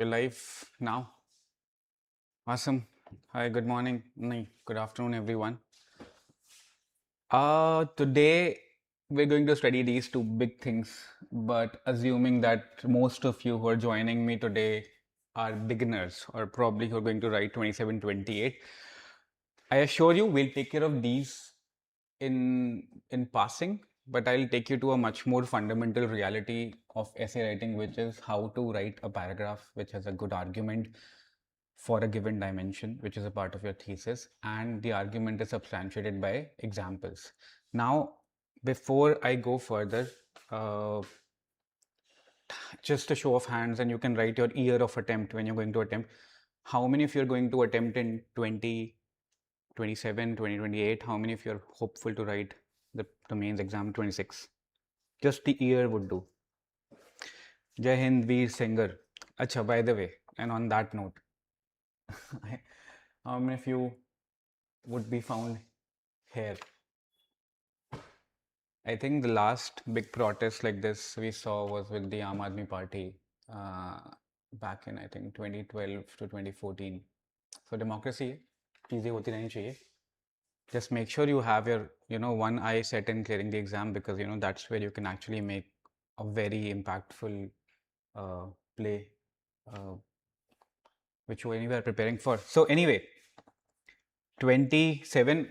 You're live now. Awesome. Hi, good morning. No, good afternoon, everyone. Today we're going to study these two big things, but assuming that most of you who are joining me today are beginners or probably who are going to write 27, 28, I assure you we'll take care of these in passing, but I'll take you to a much more fundamental reality of essay writing, which is how to write a paragraph which has a good argument for a given dimension, which is a part of your thesis, and the argument is substantiated by examples. Now, before I go further, just a show of hands, and you can write your year of attempt when you're going to attempt. How many of you are going to attempt in 2027, 2028? How many of you are hopeful to write the mains exam 26? Just the year would do. Jai Hind, Veer Singer. Acha, by the way, and on that note, how many of you would be found here? I think the last big protest like this we saw was with the Aam Aadmi Party back in I think 2012 to 2014. So democracy, चीजें होती रहनी चाहिए. Just make sure you have your one eye set in clearing the exam, because that's where you can actually make a very impactful play which you anyway are preparing for. So anyway, 27.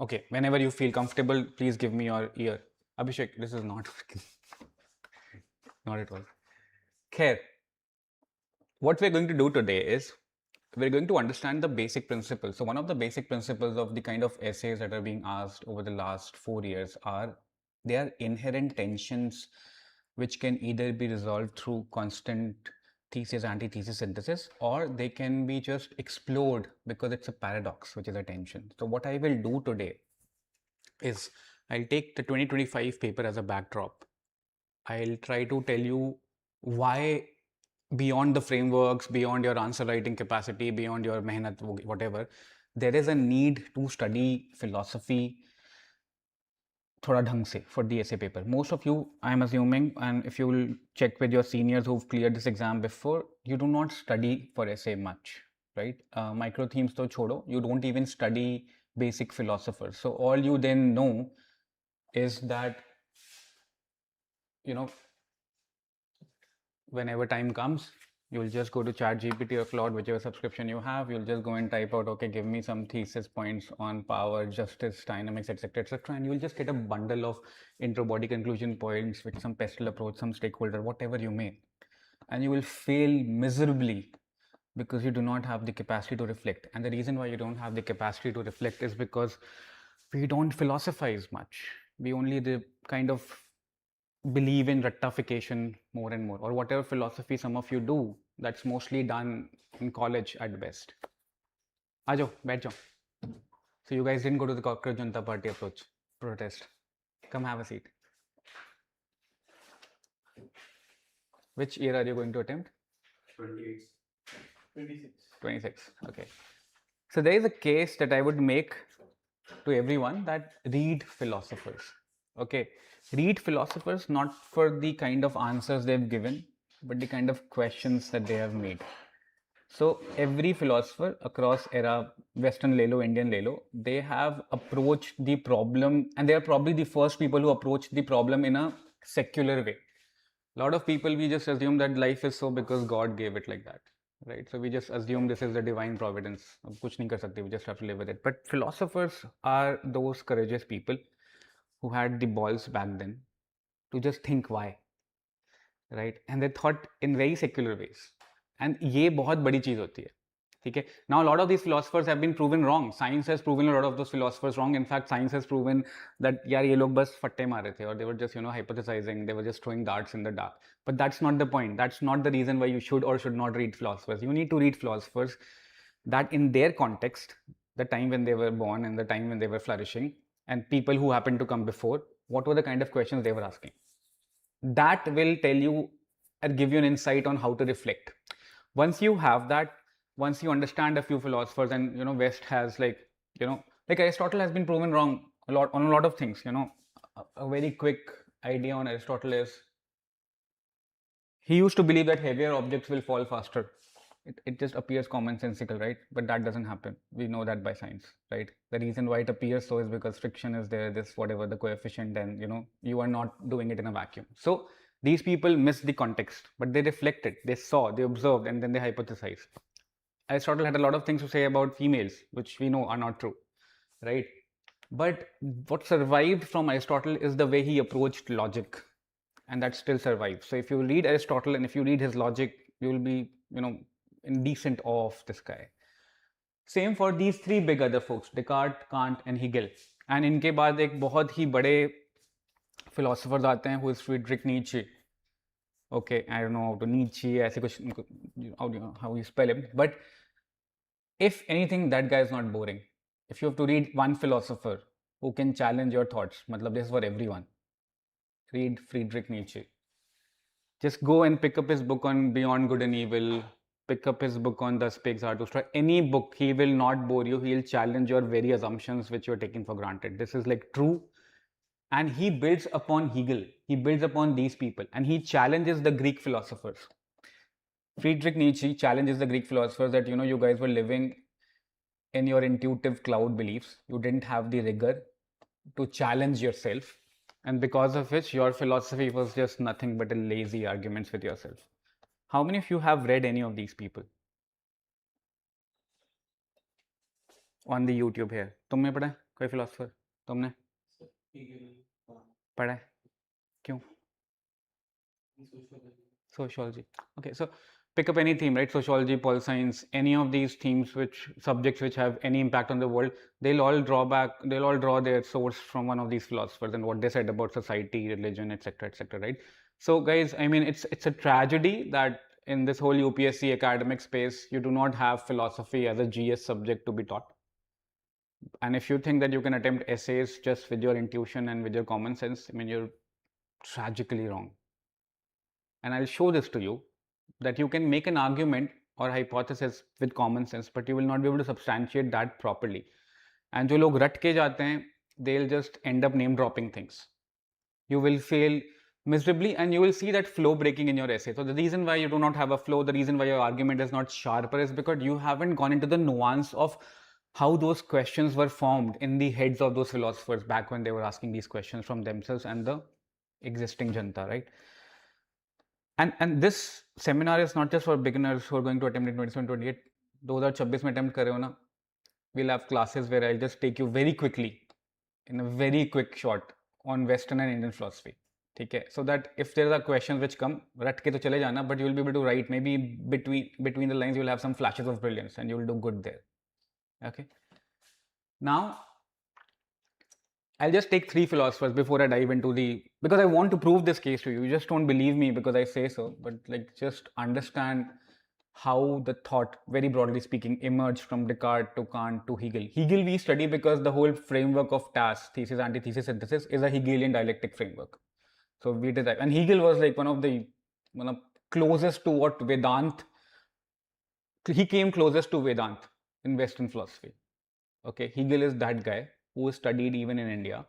Okay, whenever you feel comfortable, please give me your ear. Abhishek, this is not working. Not at all. Khair, what we're going to do today is we're going to understand the basic principles. So one of the basic principles of the kind of essays that are being asked over the last 4 years are inherent tensions which can either be resolved through constant thesis antithesis synthesis, or they can be just explored because it's a paradox, which is a tension. So what I will do today is I'll take the 2025 paper as a backdrop. I'll try to tell you why, beyond the frameworks, beyond your answer writing capacity, beyond your mehnat, whatever, there is a need to study philosophy thoda dhang se for the essay paper. Most of you, I'm assuming, and if you will check with your seniors who've cleared this exam before, you do not study for essay much, right? Micro themes to chodo, you don't even study basic philosophers. So all you then know is that, whenever time comes, you'll just go to ChatGPT or Claude, whichever subscription you have. You'll just go and type out, okay, give me some thesis points on power, justice, dynamics, etc., etc., and you'll just get a bundle of intro, body, conclusion points with some pestle approach, some stakeholder, whatever you may, and you will fail miserably because you do not have the capacity to reflect. And the reason why you don't have the capacity to reflect is because we don't philosophize much. We only kind of believe in rectification more and more, or whatever philosophy some of you do, that's mostly done in college at best. Aajo, baith jao. So you guys didn't go to the Cockroach Junta Party approach protest. Come have a seat. Which year are you going to attempt? 26. 26. Okay. So there is a case that I would make to everyone, that read philosophers. Okay, read philosophers not for the kind of answers they've given, but the kind of questions that they have made. So every philosopher across era, Western Lelo, Indian Lelo, they have approached the problem, and they are probably the first people who approached the problem in a secular way. A lot of people, we just assume that life is so because God gave it like that, right? So we just assume this is the divine providence. Kuch nahi kar sakte, we just have to live with it. But philosophers are those courageous people who had the balls back then to just think why, right? And they thought in very secular ways. And ये बहुत बड़ी चीज होती है, ठीक है? Now a lot of these philosophers have been proven wrong. Science has proven a lot of those philosophers wrong. In fact, science has proven that यार ये लोग बस फट्टे मारे थे, or they were just hypothesizing, they were just throwing darts in the dark. But that's not the point. That's not the reason why you should or should not read philosophers. You need to read philosophers that in their context, the time when they were born and the time when they were flourishing, and people who happened to come before, what were the kind of questions they were asking. That will tell you and give you an insight on how to reflect. Once you have that, once you understand a few philosophers, and West has like Aristotle has been proven wrong a lot of things. A very quick idea on Aristotle is he used to believe that heavier objects will fall faster. it just appears commonsensical, right? But that doesn't happen. We know that by science, right? The reason why it appears so is because friction is there, this whatever the coefficient, and you are not doing it in a vacuum. So these people miss the context, but they reflected, they saw, they observed, and then they hypothesized. Aristotle had a lot of things to say about females, which we know are not true, right? But what survived from Aristotle is the way he approached logic, and that still survives. So if you read Aristotle and if you read his logic, you will be, in decent awe of this guy. Same for these three big other folks, Descartes, Kant, and Hegel. And इनके बाद एक बहुत ही बड़े philosophers आते हैं, who is Friedrich Nietzsche. Okay, I don't know how to Nietzsche, ऐसे कुछ, how you spell him. But if anything, that guy is not boring. If you have to read one philosopher who can challenge your thoughts, matlab this is for everyone. Read Friedrich Nietzsche. Just go and pick up his book on Beyond Good and Evil, pick up his book on Thus Spake Zarathustra. Any book, he will not bore you. He'll challenge your very assumptions which you're taking for granted. This is like true. And he builds upon Hegel. He builds upon these people. And he challenges the Greek philosophers. Friedrich Nietzsche challenges the Greek philosophers that, you guys were living in your intuitive cloud beliefs. You didn't have the rigor to challenge yourself. And because of which your philosophy was just nothing but a lazy arguments with yourself. How many of you have read any of these people on the YouTube here? तुमने पढ़ा है कोई philosopher? तुमने पढ़ा है? क्यों? Sociology. Okay, so pick up any theme, right? Sociology, pol science, any of these themes, subjects which have any impact on the world, they'll all draw their source from one of these philosophers and what they said about society, religion, etc., right? So guys, I mean, it's a tragedy that in this whole UPSC academic space, you do not have philosophy as a GS subject to be taught. And if you think that you can attempt essays just with your intuition and with your common sense, I mean, you're tragically wrong. And I'll show this to you, that you can make an argument or hypothesis with common sense, but you will not be able to substantiate that properly. And जो लोग रट के जाते हैं, they'll just end up name dropping things. You will fail miserably and you will see that flow breaking in your essay. So the reason why you do not have a flow, the reason why your argument is not sharper is because you haven't gone into the nuance of how those questions were formed in the heads of those philosophers back when they were asking these questions from themselves and the existing janta, right? And this seminar is not just for beginners who are going to attempt in 27-28. 2026 में attempt कर रहे हो ना, we'll have classes where I'll just take you very quickly, in a very quick shot, on Western and Indian philosophy. ठीक है? So that if there are questions which come, रट के तो चले जाना, but you will be able to write, maybe between the lines you will have some flashes of brilliance and you will do good there. Okay? Now, I'll just take three philosophers before I dive into because I want to prove this case to you. You just don't believe me because I say so, but like just understand how the thought, very broadly speaking, emerged from Descartes to Kant to Hegel. Hegel we study because the whole framework of TAS, thesis, antithesis, synthesis, is a Hegelian dialectic framework. So we did that. And Hegel was like one of closest to what Vedant, he came closest to Vedant in Western philosophy. Okay, Hegel is that guy who is studied even in India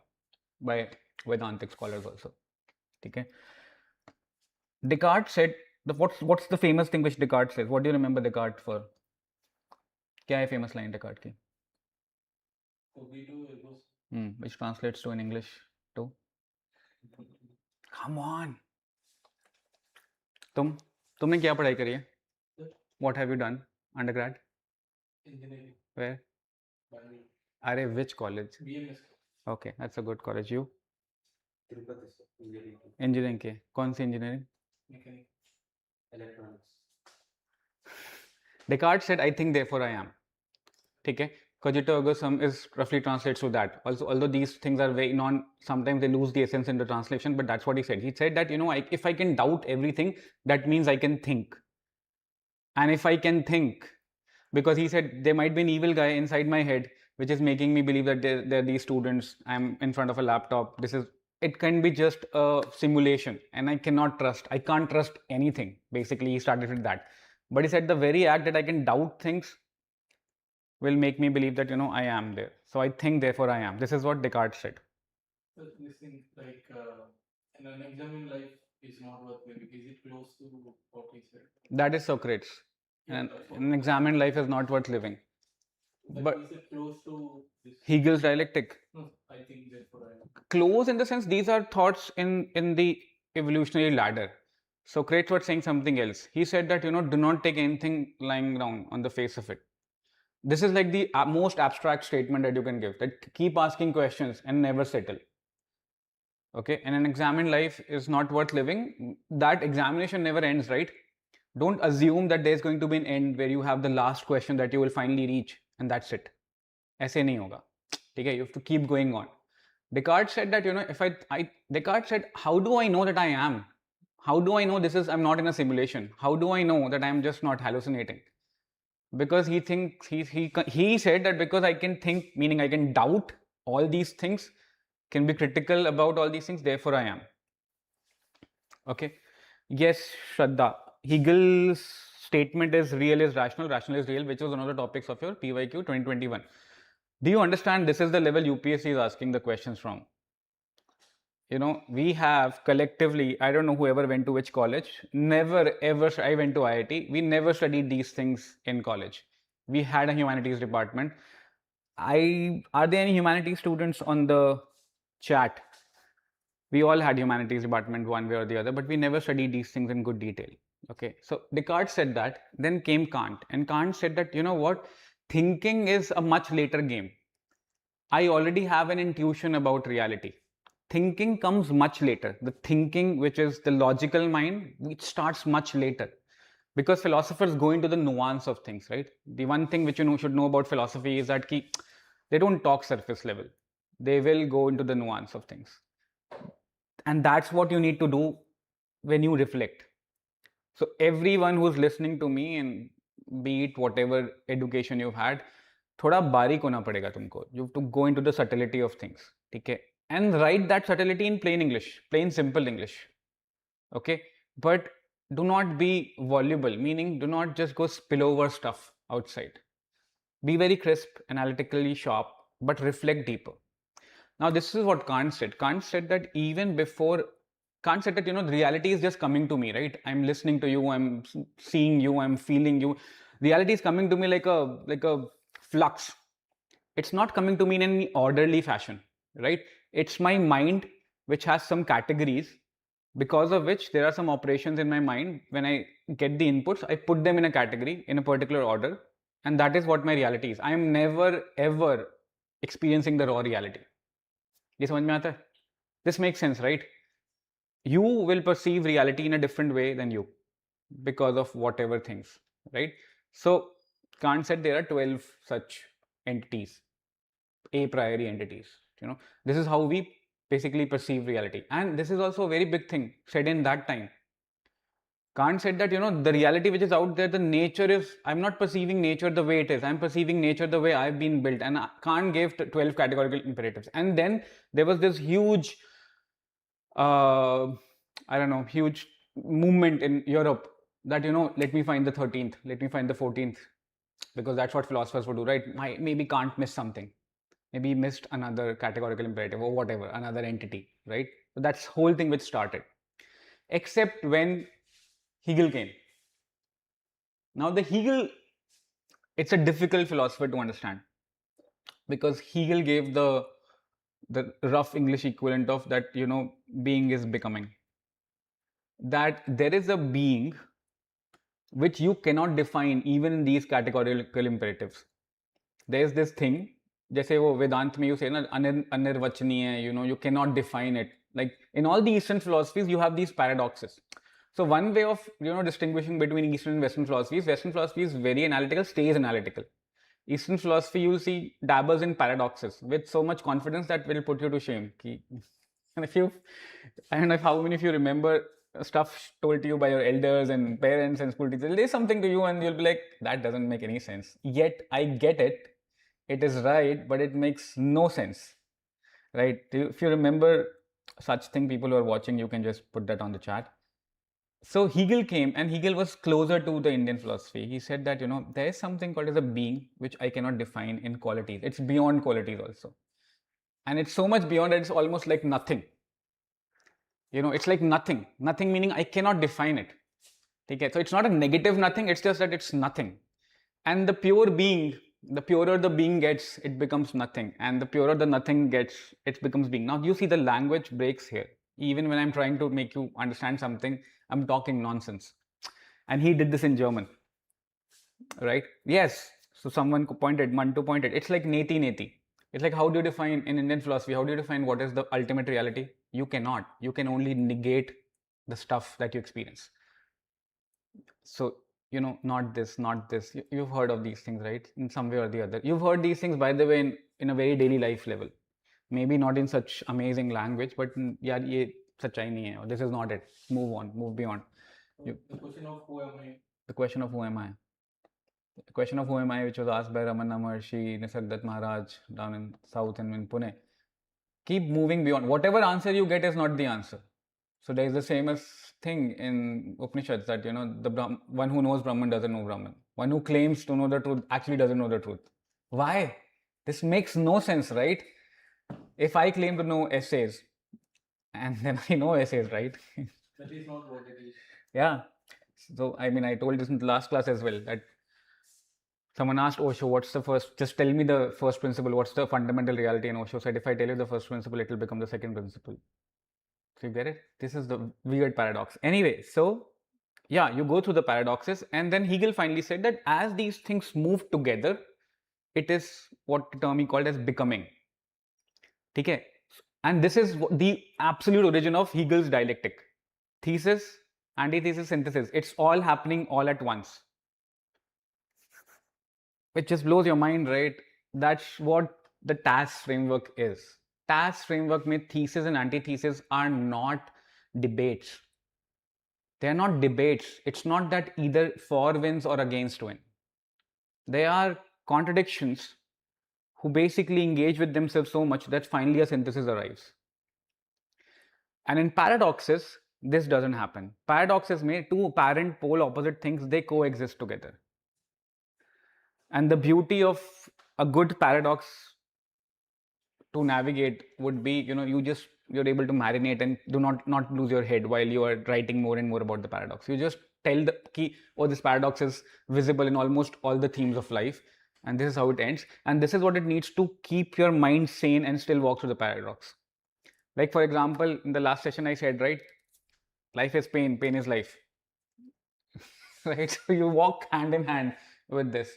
by Vedantic scholars also. Okay. Descartes said, what's the famous thing which Descartes says? What do you remember Descartes for? क्या है famous line Descartes की? Which translates to in English to? Come on. तुमने क्या पढ़ाई करी है? What have you done? Undergrad? Engineering. Where? Are which college? BMS. Okay, that's a good college. You? Engineering के? कौन सी engineering? Mechanical. Electronics. Descartes said, I think, therefore I am. ठीक है? Cogito ergo sum is roughly translates to that. Also, although these things are very sometimes they lose the essence in the translation, but that's what he said. He said that, if I can doubt everything, that means I can think. And if I can think, because he said there might be an evil guy inside my head which is making me believe that there are these students, I'm in front of a laptop, it can be just a simulation and I can't trust anything. Basically, he started with that. But he said the very act that I can doubt things will make me believe that, I am there. So I think, therefore I am. This is what Descartes said. So this thing, like in an exam in life is not worth maybe. Is it close to what he said? That is Socrates. and an examined life is not worth living. But is it close to this? Hegel's dialectic. No, I think therefore Close in the sense these are thoughts in the evolutionary ladder. Socrates was saying something else. He said that do not take anything lying down on the face of it. This is like the most abstract statement that you can give. That keep asking questions and never settle. Okay, and an examined life is not worth living. That examination never ends, right? Don't assume that there's going to be an end where you have the last question that you will finally reach and that's it. ऐसे नहीं होगा. Okay, you have to keep going on. Descartes said that Descartes said, how do I know that I am? How do I know I'm not in a simulation? How do I know that I'm just not hallucinating? Because he thinks he said that because I can think, meaning I can doubt all these things, can be critical about all these things, therefore I am. Okay. Yes, Shraddha. Hegel's statement is real is rational, rational is real, which was one of the topics of your PYQ 2021. Do you understand this is the level UPSC is asking the questions from? We have collectively, I don't know whoever went to which college, never ever, I went to IIT, we never studied these things in college. We had a humanities department. Are there any humanities students on the chat? We all had humanities department one way or the other, but we never studied these things in good detail. Okay, so Descartes said that, then came Kant, and Kant said that, what, thinking is a much later game. I already have an intuition about reality. Thinking comes much later. The thinking, which is the logical mind, it starts much later. Because philosophers go into the nuance of things, right? The one thing which you should know about philosophy is that they don't talk surface level. They will go into the nuance of things. And that's what you need to do when you reflect. So everyone who's listening to me, and be it whatever education you've had, थोड़ा बारीक होना पड़ेगा तुमको. You have to go into the subtlety of things. ठीक है? And write that subtlety in plain English, plain simple English. Okay? But do not be voluble, meaning do not just go spill over stuff outside. Be very crisp, analytically sharp, but reflect deeper. Now, this is what Kant said. Kant said that even before, Kant said that, the reality is just coming to me, right? I'm listening to you, I'm seeing you, I'm feeling you. Reality is coming to me like a flux. It's not coming to me in any orderly fashion, right? It's my mind which has some categories, because of which there are some operations in my mind. When I get the inputs, I put them in a category in a particular order, and that is what my reality is. I am never ever experiencing the raw reality. ये समझ में आता है? This makes sense, right? You will perceive reality in a different way than you because of whatever things, right? So Kant said there are 12 such entities, a priori entities. This is how we basically perceive reality, and this is also a very big thing said in that time. Kant said that the reality which is out there, the nature is, I'm not perceiving nature the way it is, I'm perceiving nature the way I've been built. And Kant gave 12 categorical imperatives. And then there was this huge huge movement in Europe that let me find the 13th, let me find the 14th, because that's what philosophers would do, right? Maybe Kant missed something, maybe he missed another categorical imperative or whatever, another entity, right? So that's whole thing which started, except when Hegel came. Now the Hegel, it's a difficult philosopher to understand, because Hegel gave the rough English equivalent of that, being is becoming. That there is a being which you cannot define even in these categorical imperatives. There is this thing, जैसे वो वेदांत में you say ना अनिर्वचनीय, you cannot define it. Like in all the Eastern philosophies, you have these paradoxes. So one way of distinguishing between Eastern and Western philosophy is very analytical, stays analytical. Eastern philosophy, you'll see, dabbles in paradoxes with so much confidence that will put you to shame. And I don't know how many of you remember stuff told to you by your elders and parents and school teachers. There's something to you and you'll be like, that doesn't make any sense. Yet I get it. It is right, but it makes no sense, right? If you remember such thing, people who are watching, you can just put that on the chat. So Hegel came, and Hegel was closer to the Indian philosophy. He said that, there is something called as a being which I cannot define in qualities. It's beyond qualities also. And it's so much beyond that it's almost like nothing. It's like nothing. Nothing meaning I cannot define it. Okay, so it's not a negative nothing, it's just that it's nothing. And the pure being, the purer the being gets, it becomes nothing. And the purer the nothing gets, it becomes being. Now you see the language breaks here. Even when I'm trying to make you understand something, I'm talking nonsense. And he did this in German, right? Yes. So someone pointed, Mantu pointed. It's like neti neti. It's like, how do you define in Indian philosophy? How do you define what is the ultimate reality? You cannot. You can only negate the stuff that you experience. So, you know, not this, not this. You've heard of these things, right? In some way or the other. You've heard these things, by the way, in a very daily life level. Maybe not in such amazing language, but yeah, ye sachai nahi hai. This is not it. Move on, move beyond. The question of who am I? The question of who am I? The question of who am I, which was asked by Ramana Maharshi, Nisargadatta Maharaj down in South and in Pune. Keep moving beyond. Whatever answer you get is not the answer. So there is this famous thing in Upanishads that, you know, the one who knows Brahman doesn't know Brahman. One who claims to know the truth actually doesn't know the truth. Why? This makes no sense, right? If I claim to know essays, and then I know essays, right? That is not what it is. Yeah. So, I mean, I told this in the last class as well, that someone asked Osho, what's the first, just tell me the first principle, what's the fundamental reality? And Osho said, if I tell you the first principle, it will become the second principle. So you get it? This is the weird paradox. Anyway, so yeah, you go through the paradoxes, and then Hegel finally said that as these things move together, it is what the term he called as becoming. Okay? And this is the absolute origin of Hegel's dialectic. Thesis, antithesis, synthesis. It's all happening all at once. Which just blows your mind, right? That's what the TAS framework is. TAS framework में thesis and antithesis are not debates. They are not debates. It's not that either for wins or against win. They are contradictions who basically engage with themselves so much that finally a synthesis arrives. And in paradoxes, this doesn't happen. Paradoxes may two apparent pole opposite things, they coexist together. And the beauty of a good paradox to navigate would be, you know, you're able to marinate and do not lose your head while you are writing more and more about the paradox. You just tell the key, oh, this paradox is visible in almost all the themes of life, and this is how it ends. And this is what it needs to keep your mind sane and still walk through the paradox. Like, for example, in the last session I said, right, life is pain, pain is life. Right? So you walk hand in hand with this.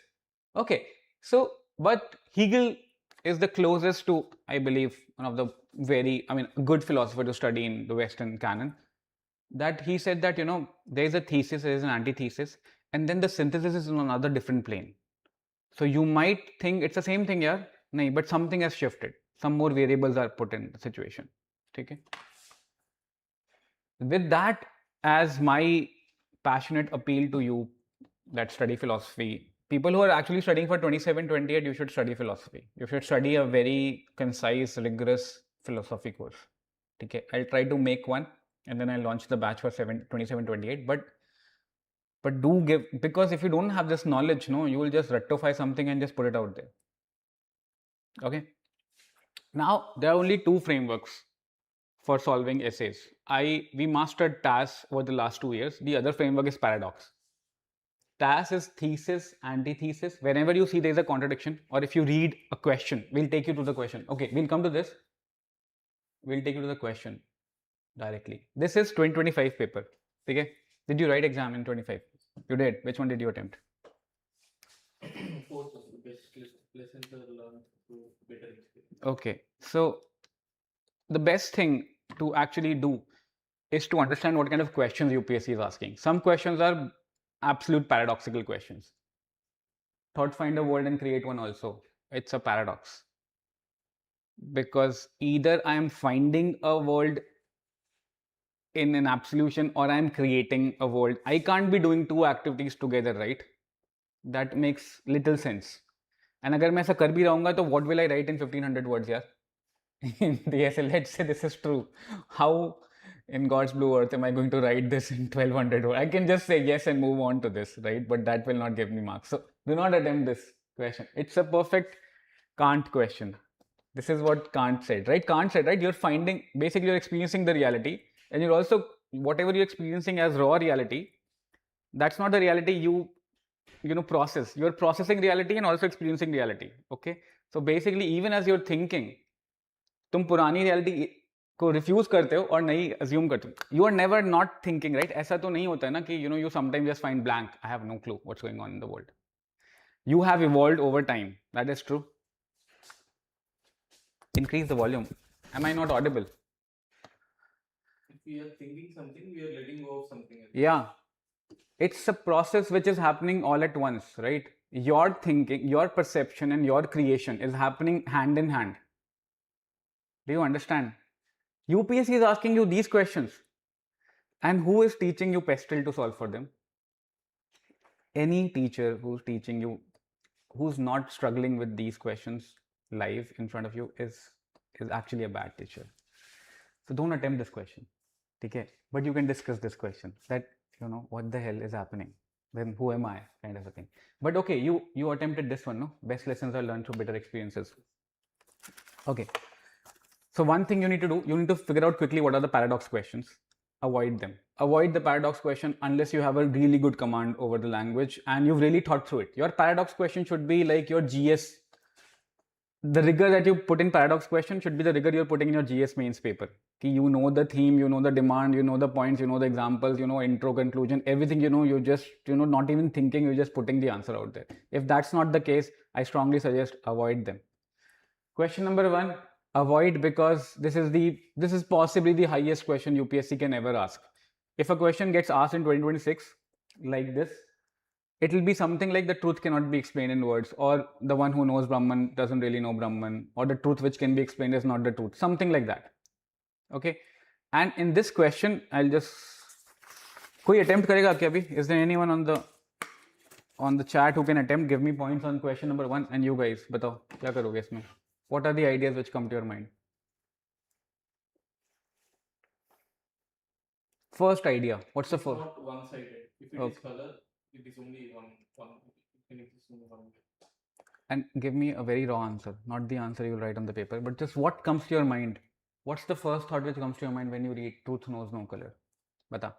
Okay, so, but Hegel is the closest to, I believe, one of the good philosopher to study in the Western canon, that he said that, you know, there is a thesis, there is an antithesis, and then the synthesis is on another different plane. So you might think it's the same thing, yeah, no, but something has shifted. Some more variables are put in the situation. Okay. With that as my passionate appeal to you that study philosophy, people who are actually studying for 27, 28, you should study philosophy. You should study a very concise, rigorous philosophy course. Okay, I'll try to make one and then I'll launch the batch for 27, 28. But do give, because if you don't have this knowledge, no, you will just rectify something and just put it out there. Okay. Now, there are only two frameworks for solving essays. We mastered TAS over the last 2 years. The other framework is paradox. TAS is thesis, antithesis. Whenever you see there is a contradiction, or if you read a question, we'll take you to the question. Okay, we'll come to this. We'll take you to the question directly. This is 2025 paper. Okay? Did you write exam in 25? You did. Which one did you attempt? Fourth was the best lessons are learned through better experience. Okay, so the best thing to actually do is to understand what kind of questions UPSC is asking. Some questions are absolute paradoxical questions. Thought find a world and create one also. It's a paradox. Because either I am finding a world in an absolution or I am creating a world. I can't be doing two activities together, right? That makes little sense. And अगर मैं ऐसा कर भी रहूँगा तो what will I write in 1500 words यार? In the essay, let's say this is true. How in God's blue earth am I going to write this in 1200 words? I can just say yes and move on to this, right? But that will not give me marks. So do not attempt this question. It's a perfect Kant question. This is what Kant said, right? Kant said, right? You're finding, basically you're experiencing the reality, and you're also, whatever you're experiencing as raw reality, That's not the reality you process. You're processing reality and also experiencing reality. Okay, so basically even as you're thinking, तुम पुरानी reality को refuse करते हो और नई assume करते हो. You are never not thinking, right? ऐसा तो नहीं होता है ना कि you sometimes just find blank. I have no clue what's going on in the world. You have evolved over time. That is true. Increase the volume. Am I not audible? If we are thinking something, we are letting go of something else. Yeah. It's a process which is happening all at once, right? Your thinking, your perception, and your creation is happening hand in hand. Do you understand? UPSC is asking you these questions. And who is teaching you pestle to solve for them? Any teacher who's teaching you, who's not struggling with these questions live in front of you is actually a bad teacher. So don't attempt this question. Okay? But you can discuss this question that, what the hell is happening? Then who am I? Kind of a thing. But okay, you attempted this one, no? Best lessons are learned through bitter experiences. Okay. So one thing you need to do, you need to figure out quickly what are the paradox questions. Avoid them. Avoid the paradox question unless you have a really good command over the language and you've really thought through it. Your paradox question should be like your GS. The rigor that you put in paradox question should be the rigor you're putting in your GS mains paper. You know the theme, you know the demand, you know the points, you know the examples, intro, conclusion, everything you're just, not even thinking, you're just putting the answer out there. If that's not the case, I strongly suggest avoid them. Question number 1, avoid because this is possibly the highest question UPSC can ever ask. If a question gets asked in 2026 like this, it will be something like the truth cannot be explained in words, or the one who knows Brahman doesn't really know Brahman, or the truth which can be explained is not the truth, something like that. Okay, and in this question I'll just koi attempt karega kya abhi? Is there anyone on the chat who can attempt? Give me points on question number 1. And you guys batao kya karoge isme? What are the ideas which come to your mind? First idea. What's the first? Not one-sided. If it is color, it is only one. It is only one. And give me a very raw answer, not the answer you'll write on the paper, but just what comes to your mind. What's the first thought which comes to your mind when you read truth knows no color? Bata.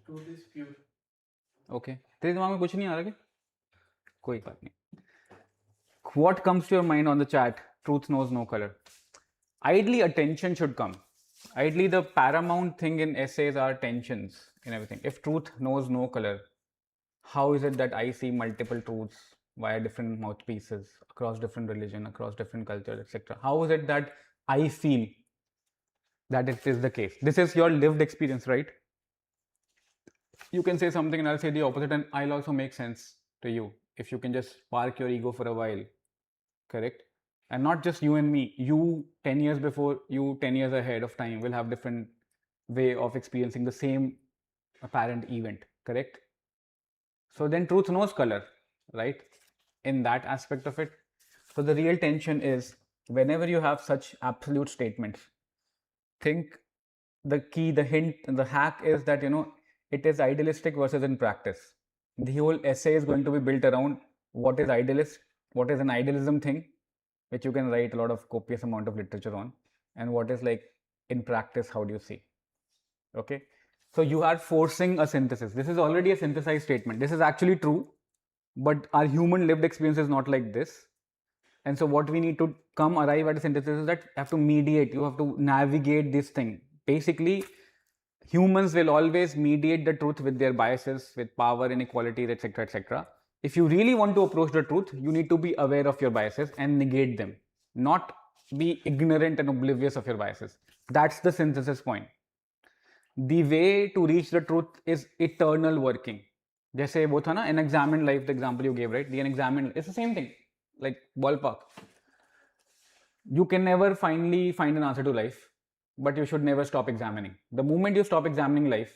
Truth is pure. Okay. तेरे दिमाग में कुछ नहीं आ रहा क्या? कोई बात नहीं. What comes to your mind on the chat? Truth knows no color. Ideally, attention should come. Ideally, the paramount thing in essays are tensions in everything. If truth knows no color, how is it that I see multiple truths via different mouthpieces across different religion, across different cultures, etc.? How is it that I feel that it is the case? This is your lived experience, right? You can say something and I'll say the opposite, and I'll also make sense to you if you can just park your ego for a while. Correct? And not just you and me, you 10 years before, you 10 years ahead of time will have different way of experiencing the same apparent event. Correct? So then truth knows color, right? In that aspect of it. So the real tension is whenever you have such absolute statements, think the key, the hint, the hack is that, it is idealistic versus in practice. The whole essay is going to be built around what is idealist, what is an idealism thing, which you can write a lot of copious amount of literature on, and what is like in practice, how do you see? Okay. So you are forcing a synthesis. This is already a synthesized statement. This is actually true, but our human lived experience is not like this. And so what we need to arrive at a synthesis is that you have to mediate, you have to navigate this thing. Basically, humans will always mediate the truth with their biases, with power inequalities, etc., etc. If you really want to approach the truth, you need to be aware of your biases and negate them, not be ignorant and oblivious of your biases. That's the synthesis point. The way to reach the truth is eternal working. जैसे वो था ना, unexamined life, the example you gave, right? The unexamined, it's the same thing, like ballpark. You can never finally find an answer to life, but you should never stop examining. The moment you stop examining life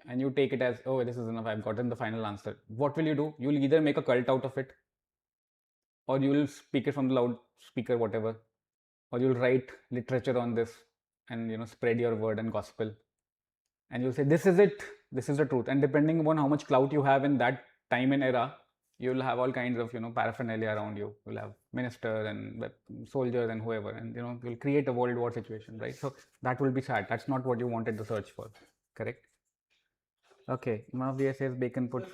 and you take it as, oh, this is enough, I've gotten the final answer, what will you do? You'll either make a cult out of it, or you'll speak it from the loudspeaker, whatever, or you'll write literature on this and spread your word and gospel, and you'll say this is it, this is the truth. And depending upon how much clout you have in that time and era, You'll have all kinds of, paraphernalia around you. You'll have ministers and soldiers and whoever, and, you'll create a World War situation, right? So that will be sad. That's not what you wanted to search for, correct? Okay, one of the essays Bacon put.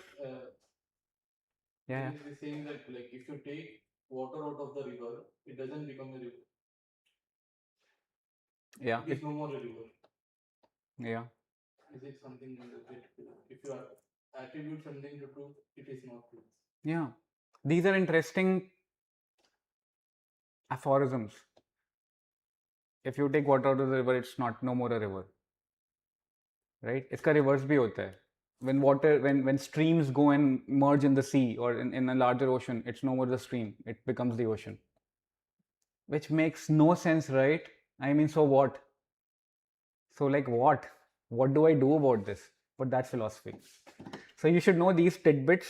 Yeah. It is saying that like if you take water out of the river, it doesn't become a river. Yeah. It is no more a river. Yeah. Is it something that if you attribute something to truth, it is not truth? Yeah. These are interesting aphorisms. If you take water out of the river, it's no more a river, right? इसका reverse भी होता है. When streams go and merge in the sea or in a larger ocean, it's no more the stream, it becomes the ocean. Which makes no sense, right? I mean, so what? So like what? What do I do about this? But that's philosophy. So you should know these tidbits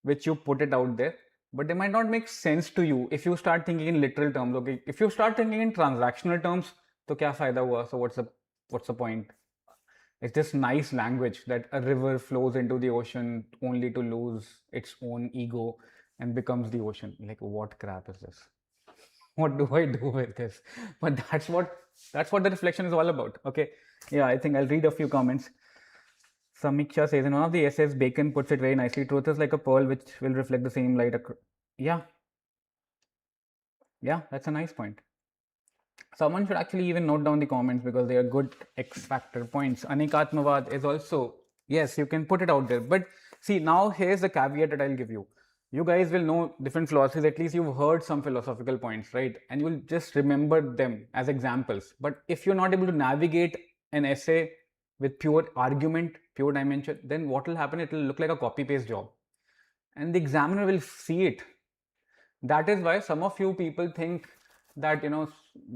which you put it out there, but they might not make sense to you if you start thinking in literal terms. Okay, if you start thinking in transactional terms, तो क्या फायदा हुआ? So what's the point? It's just nice language that a river flows into the ocean only to lose its own ego and becomes the ocean. Like, what crap is this? What do I do with this? But that's what the reflection is all about. Okay, yeah, I think I'll read a few comments. Samiksha says, in one of the essays, Bacon puts it very nicely. Truth is like a pearl which will reflect the same light. Yeah, that's a nice point. Someone should actually even note down the comments because they are good X factor points. Anikatmavad is also, yes, you can put it out there. But see, now here's the caveat that I'll give you. You guys will know different philosophies. At least you've heard some philosophical points, right? And you'll just remember them as examples. But if you're not able to navigate an essay with pure argument, pure dimension, then what will happen? It will look like a copy-paste job. And the examiner will see it. That is why some of you people think that,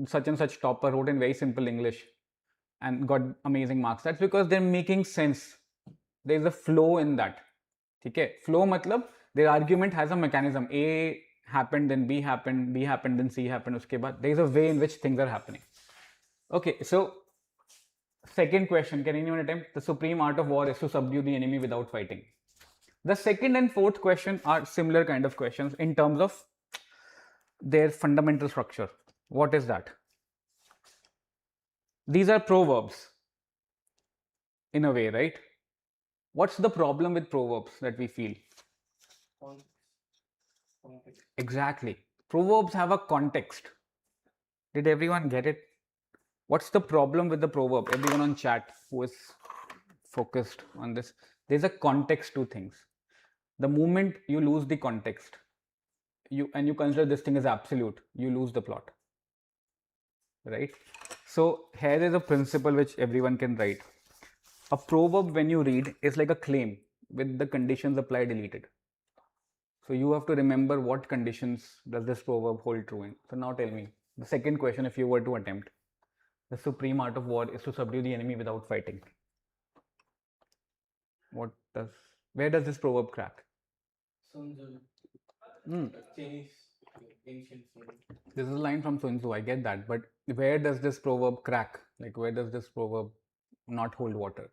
such and such topper wrote in very simple English and got amazing marks. That's because they're making sense. There's a flow in that. Okay? Flow matlab, their argument has a mechanism. A happened, then B happened, then C happened. Uske baad, there's a way in which things are happening. Okay, so second question, can anyone attempt? The supreme art of war is to subdue the enemy without fighting. The second and fourth question are similar kind of questions in terms of their fundamental structure. What is that? These are proverbs in a way, right? What's the problem with proverbs that we feel? Context. Exactly. Proverbs have a context. Did everyone get it? What's the problem with the proverb? Everyone on chat who is focused on this. There's a context to things. The moment you lose the context, you consider this thing as absolute, you lose the plot, right? So here is a principle which everyone can write. A proverb, when you read, is like a claim with the conditions applied deleted. So you have to remember what conditions does this proverb hold true in. So now tell me, the second question, if you were to attempt, the supreme art of war is to subdue the enemy without fighting. Where does this proverb crack? Sun Tzu. Chinese ancient story. This is a line from Sun Tzu, I get that, but where does this proverb crack? Like, where does this proverb not hold water?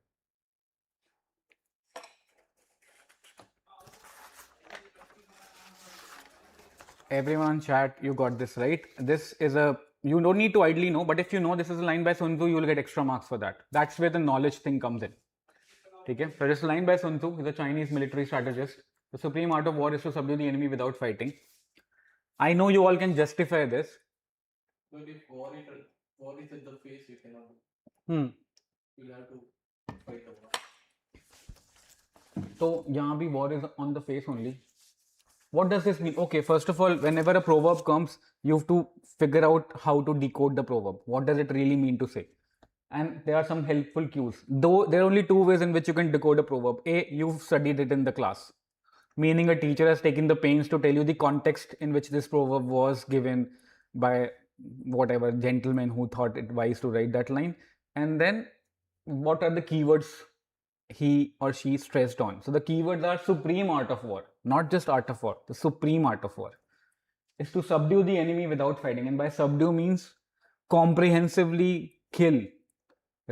Everyone on chat, you got this right. This is you don't need to idly know, but if you know this is a line by Sun Tzu, you will get extra marks for that. That's where the knowledge thing comes in. Okay? So this is a line by Sun Tzu. He's a Chinese military strategist. The supreme art of war is to subdue the enemy without fighting. I know you all can justify this. But if war is at the face, you cannot do. You'll have to fight a war. So, यहाँ भी war is on the face only. What does this mean? Okay, first of all, whenever a proverb comes, you have to figure out how to decode the proverb. What does it really mean to say? And there are some helpful cues. Though there are only two ways in which you can decode a proverb. A, you've studied it in the class. Meaning a teacher has taken the pains to tell you the context in which this proverb was given by whatever gentleman who thought it wise to write that line. And then what are the keywords he or she stressed on? So the keywords are supreme art of war, not just art of war, the supreme art of war is to subdue the enemy without fighting. And by subdue means comprehensively kill,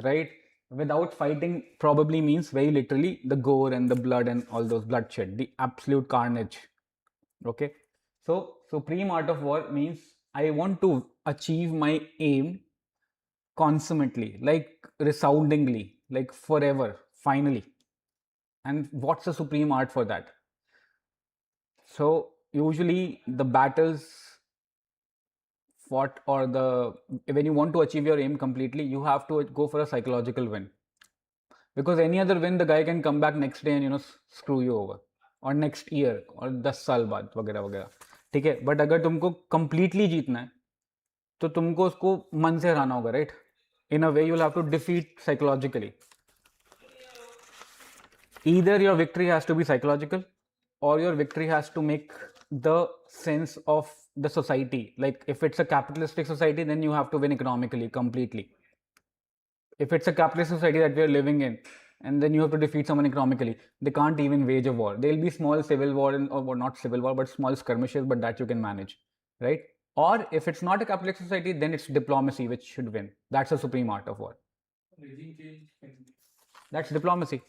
right? Without fighting probably means very literally the gore and the blood and all those bloodshed, the absolute carnage, Okay, so supreme art of war means I want to achieve my aim consummately, like resoundingly, like forever, finally. And what's the supreme art for that? So usually the battles fought, or the when you want to achieve your aim completely, you have to go for a psychological win, because any other win the guy can come back next day and screw you over, or next year, or 10 साल बाद वगैरह वगैरह. ठीक है, but अगर तुमको completely जीतना है तो तुमको उसको मन से हराना होगा, right? In a way you'll have to defeat psychologically. Either your victory has to be psychological, or your victory has to make the sense of the society. Like if it's a capitalistic society, then you have to win economically completely. If it's a capitalist society that we are living in, and then you have to defeat someone economically, they can't even wage a war. There'll be small civil war, or not civil war, but small skirmishes, but that you can manage, right? Or if it's not a capitalist society, then it's diplomacy which should win. That's the supreme art of war. Regime change. That's diplomacy.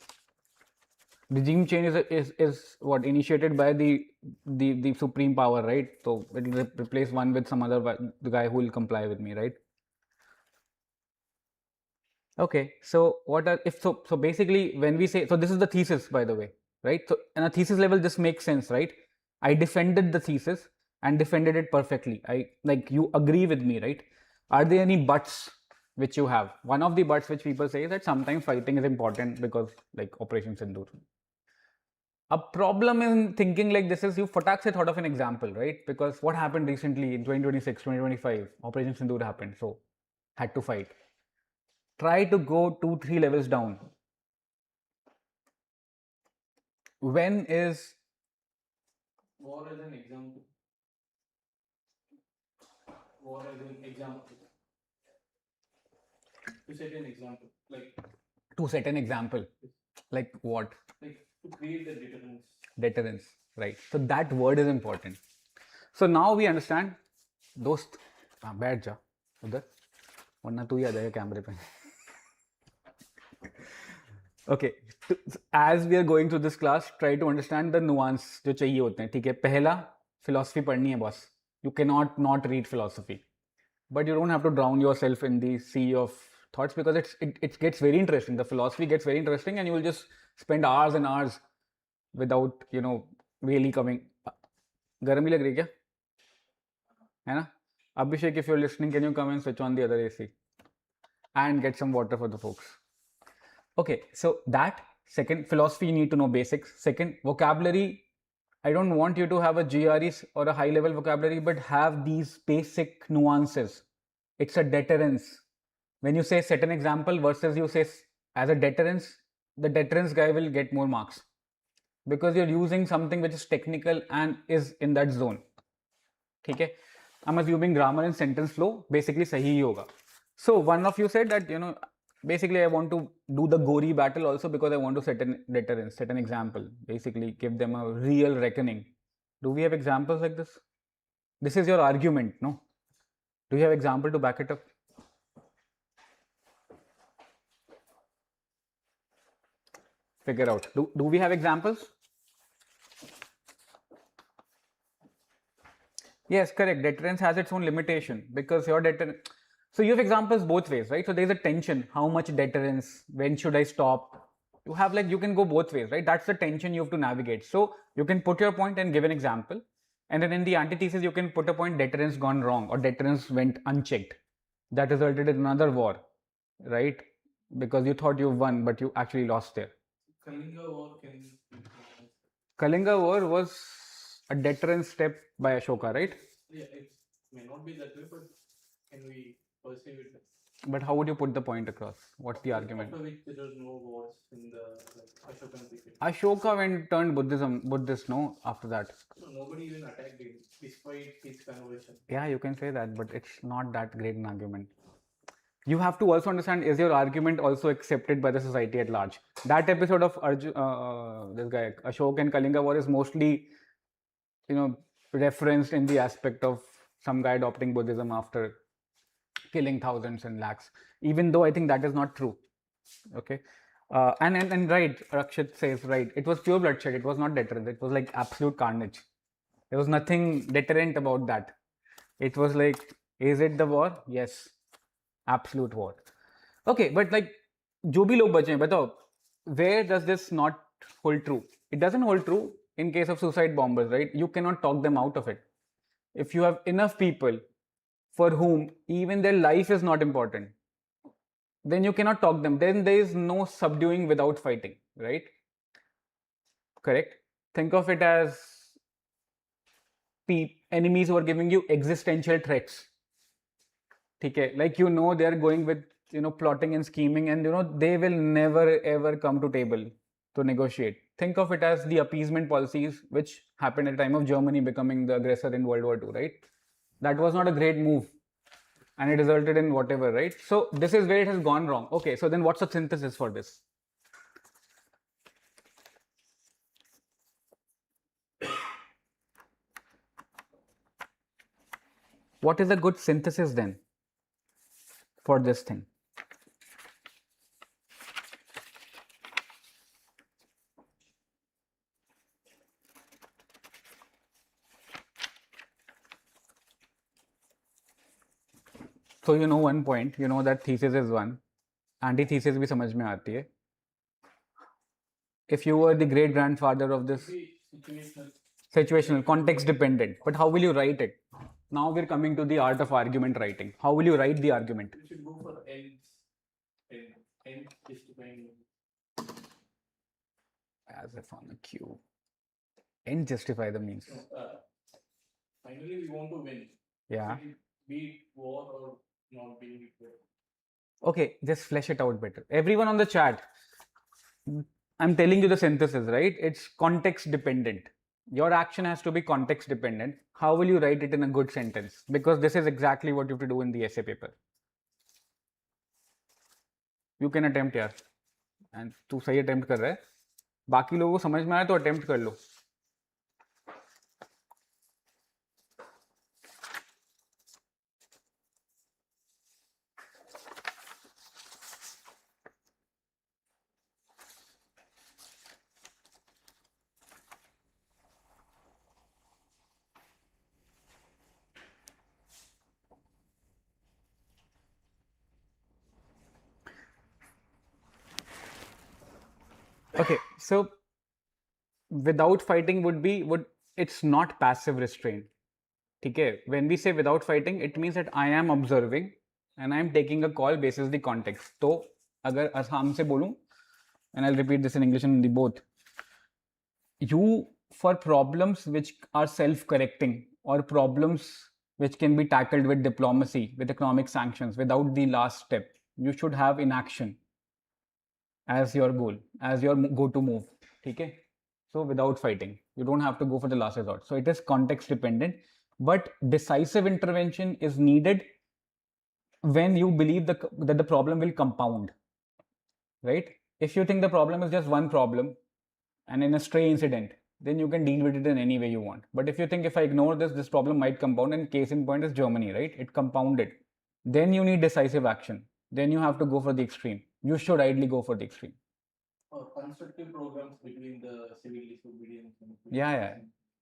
Regime change is what initiated by the supreme power, right? So it will replace one with some other, the guy who will comply with me, right? Okay, so what are if so basically when we say, so this is the thesis, by the way, right? So in a thesis level this makes sense, right? I defended the thesis and defended it perfectly. I like, you agree with me, right? Are there any buts which you have? One of the buts which people say is that sometimes fighting is important because like Operation Sindoor. A problem in thinking like this is you fatak se thought of an example, right? Because what happened recently in 2026, 2025, Operation Sindoor happened, so had to fight. Try to go 2-3 levels down. When is war as an example? War as an example. To set an example, like. To set an example, like what? Like to create the deterrence. Deterrence, right? So that word is important. So now we understand. दोस्त बैठ जा उधर, वरना तू ही आ जाएगा कैमरे पे. Okay, as we are going through this class, try to understand the nuance जो चाहिए होते हैं. ठीक है, पहला philosophy पढ़नी है boss. You cannot not read philosophy, but you don't have to drown yourself in the sea of thoughts, because it gets very interesting. The philosophy gets very interesting, and you will just spend hours and hours without really coming. गर्मी लग रही क्या है ना? Abhishek, if you're listening, can you come and switch on the other AC and get some water for the folks? Okay, so that second, philosophy, you need to know basics. Second, vocabulary. I don't want you to have a GRE or a high level vocabulary, but have these basic nuances. It's a deterrence. When you say set an example versus you say as a deterrence, the deterrence guy will get more marks because you're using something which is technical and is in that zone. Okay, I'm assuming grammar and sentence flow basically sahi hi hoga. So one of you said that basically I want to do the gory battle also because I want to set an deterrence, set an example, basically give them a real reckoning. Do we have examples like this? This is your argument, no? Do you have example to back it up? Figure out. Do we have examples? Yes, correct. Deterrence has its own limitation because your deterrence. So you have examples both ways, right? So there's a tension. How much deterrence? When should I stop? You have you can go both ways, right? That's the tension you have to navigate. So you can put your point and give an example. And then in the antithesis, you can put a point, deterrence gone wrong or deterrence went unchecked. That resulted in another war, right? Because you thought you won, but you actually lost there. Kalinga War can. Kalinga War was a deterrence step by Ashoka, right? Yeah, it may not be that way, but can we perceive it? But how would you put the point across? What's the argument? After which there was no wars in the Ashokan period. Ashoka went turned Buddhist, no? After that. So nobody even attacked him despite his conversion. Yeah, you can say that, but it's not that great an argument. You have to also understand, is your argument also accepted by the society at large? That episode of this guy Ashok and Kalinga War is mostly referenced in the aspect of some guy adopting Buddhism after killing thousands and lakhs, even though I think that is not true. Okay, and right, Rakshit says right, it was pure bloodshed, it was not deterrence, it was like absolute carnage. There was nothing deterrent about that. It was like, is it the war? Yes, absolute war. Okay, but like, जो भी लोग बचे हैं, बताओ, where does this not hold true? It doesn't hold true in case of suicide bombers, right? You cannot talk them out of it. If you have enough people for whom even their life is not important, then you cannot talk them. Then there is no subduing without fighting, right? Correct? Think of it as enemies who are giving you existential threats. Okay, like they are going with plotting and scheming, and they will never ever come to table to negotiate. Think of it as the appeasement policies which happened at the time of Germany becoming the aggressor in World War II, right? That was not a great move, and it resulted in whatever, right? So this is where it has gone wrong. Okay, so then what's the synthesis for this? What is a good synthesis then for this thing? So one point, that thesis is one, antithesis भी समझ में आती है. If you were the great grandfather of this, situational, context dependent, but how will you write it? Now we're coming to the art of argument writing. How will you write the argument? You should go for ends justifying. As if on the cue. End justify the means. Finally, we want to win. Yeah. Be it war or not being it war. Okay, just flesh it out better. Everyone on the chat, I'm telling you the synthesis, right? It's context dependent. Your action has to be context dependent. How will you write it in a good sentence? Because this is exactly what you have to do in the essay paper. You can attempt, यार. And तू सही attempt कर रहा है. बाकी लोगों को समझ में आया तो attempt कर लो. Okay, so without fighting it's not passive restraint. Okay, when we say without fighting, it means that I am observing and I am taking a call basis the context. So, अगर आसाम से बोलूं, and I'll repeat this in English and Hindi both. You, for problems which are self-correcting or problems which can be tackled with diplomacy, with economic sanctions, without the last step, you should have inaction as your goal, as your go-to move. Okay? So without fighting, you don't have to go for the last resort. So it is context dependent, but decisive intervention is needed when you believe that the problem will compound, right? If you think the problem is just one problem and in a stray incident, then you can deal with it in any way you want. But if you think if I ignore this problem might compound, and case in point is Germany, right? It compounded. Then you need decisive action. Then you have to go for the extreme. You should ideally go for the extreme. Or constructive programs between the civil disobedience and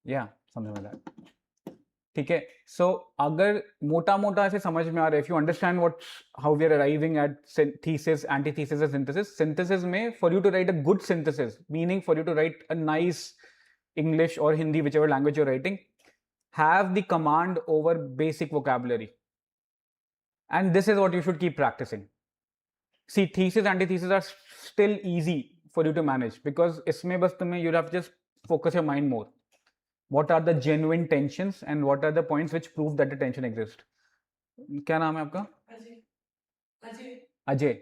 yeah, something like that. ठीक है, so अगर मोटा ऐसे समझ में आ रहा है, if you understand how we are arriving at thesis, antithesis and synthesis में, for you to write a good synthesis, meaning for you to write a nice English or Hindi, whichever language you're writing, have the command over basic vocabulary, and this is what you should keep practicing. See, thesis, antithesis are still easy for you to manage because इसमें बस तुम्हें you have to just focus your mind more. What are the genuine tensions and what are the points which prove that the tension exists? क्या नाम है आपका? Ajay.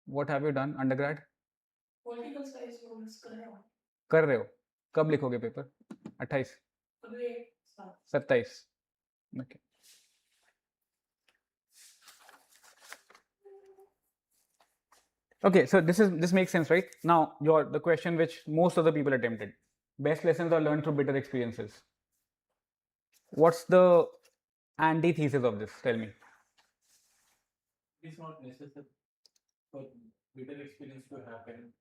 What have you done undergrad? Political science course कर रहे हो. कब लिखोगे paper? 28. 27. Okay. Okay, so this makes sense, right? Now, the question which most of the people attempted. Best lessons are learned through bitter experiences. What's the antithesis of this? Tell me. It's not necessary for bitter experience to happen.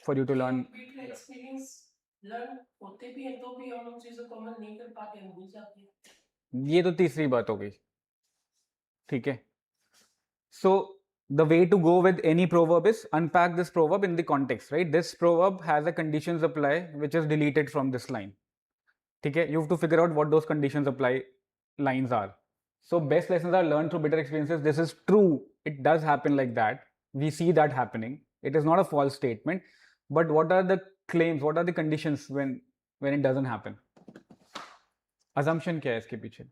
For you to learn. Bitter experience learn होते भी हैं तो भी हम उन चीजों को अमल नहीं कर पाते हैं, भूल जाते हैं. ये तो तीसरी बात हो गई. ठीक है. So the way to go with any proverb is unpack this proverb in the context, right? This proverb has a conditions apply which is deleted from this line. Okay, you have to figure out what those conditions apply lines are. So best lessons are learned through bitter experiences. This is true. It does happen like that. We see that happening. It is not a false statement. But what are the claims? What are the conditions when it doesn't happen? Assumption क्या है इसके पीछे?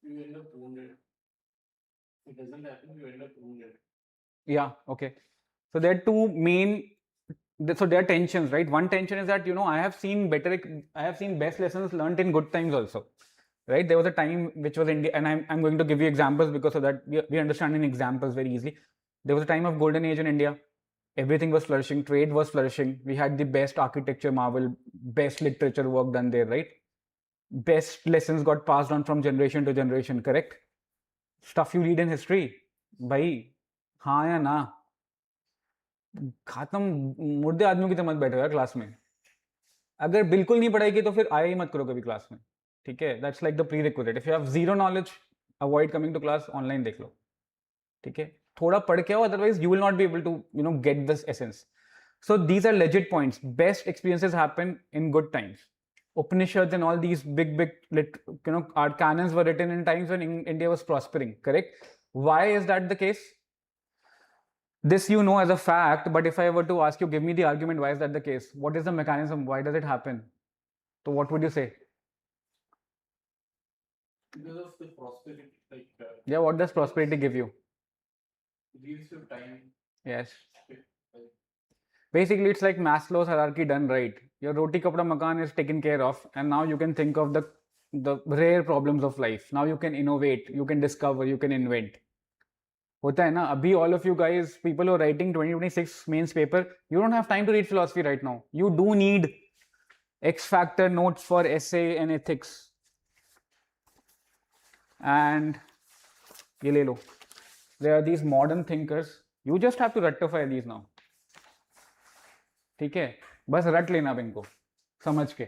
You end up wounded. It doesn't happen, you end up wounded. Yeah, okay. So there are two main, so there are tensions, right? One tension is that, I have seen best lessons learned in good times also, right? There was a time which was India, and I'm going to give you examples because so that we understand in examples very easily. There was a time of golden age in India. Everything was flourishing, trade was flourishing. We had the best architecture marvel, best literature work done there, right? Best lessons got passed on from generation to generation, correct? Stuff you read in history, भाई, हाँ या ना? खत्म. मुर्दे आदमियों की तरह मत बैठो यार क्लास में. अगर बिल्कुल नहीं पढ़ाई की तो फिर आया ही मत करो कभी क्लास में. ठीक है, that's like the prerequisite. If you have zero knowledge, avoid coming to class, online देख लो. ठीक है, थोड़ा पढ़ के आओ, otherwise you will not be able to get this essence. So these are legit points. Best experiences happen in good times. Upanishads and all these big our canons were written in times when India was prospering, correct? Why is that the case? This you know as a fact, but if I were to ask you, give me the argument, why is that the case? What is the mechanism? Why does it happen? So what would you say? Because of the prosperity, Yeah, what does prosperity give you? it gives you time. Yes. Basically, it's like Maslow's hierarchy done right. Your roti kapda makan is taken care of, and now you can think of the rare problems of life. Now you can innovate, you can discover, you can invent. होता है ना. अभी all of you guys, people who are writing 2026 mains paper, you don't have time to read philosophy right now. You do need X factor notes for essay and ethics. And ये ले लो. There are these modern thinkers. You just have to rectify these now. ठीक है, बस रट लेना अब इनको समझ के.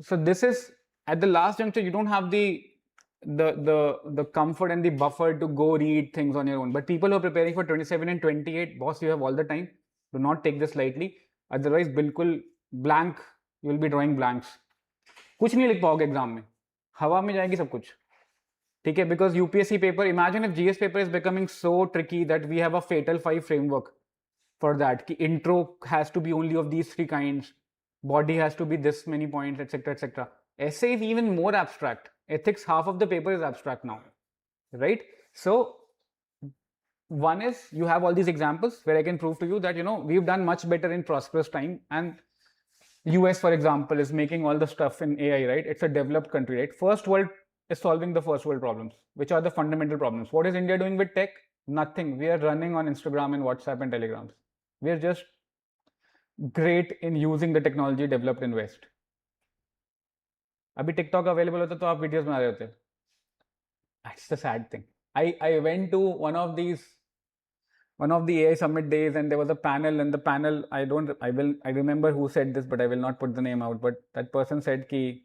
So this is at the last juncture, you don't have the comfort and the buffer to go read things on your own. But people who are preparing for 27 and 28, boss, you have all the time. Do not take this lightly. Otherwise, बिल्कुल blank, you will be drawing blanks. कुछ नहीं लिख पाओगे exam में, हवा में जाएगी सब कुछ. ठीक है, because UPSC paper, imagine if GS paper is becoming so tricky that we have a fatal 5 framework for that. Ki intro has to be only of these 3 kinds, body has to be this many points, etc, etc. Essay is even more abstract. Ethics, half of the paper is abstract now, right? So one is, you have all these examples where I can prove to you that we've done much better in prosperous time, and US, for example, is making all the stuff in AI, right? It's a developed country, right? First world is solving the first world problems, which are the fundamental problems. What is India doing with tech? Nothing. We are running on Instagram and WhatsApp and Telegrams. We are just great in using the technology developed in West. अभी TikTok available होता तो आप videos बना रहे होते. That's the sad thing. I went to one of the AI summit days, and there was a panel, and the panel, I remember who said this, but I will not put the name out. But that person said ki,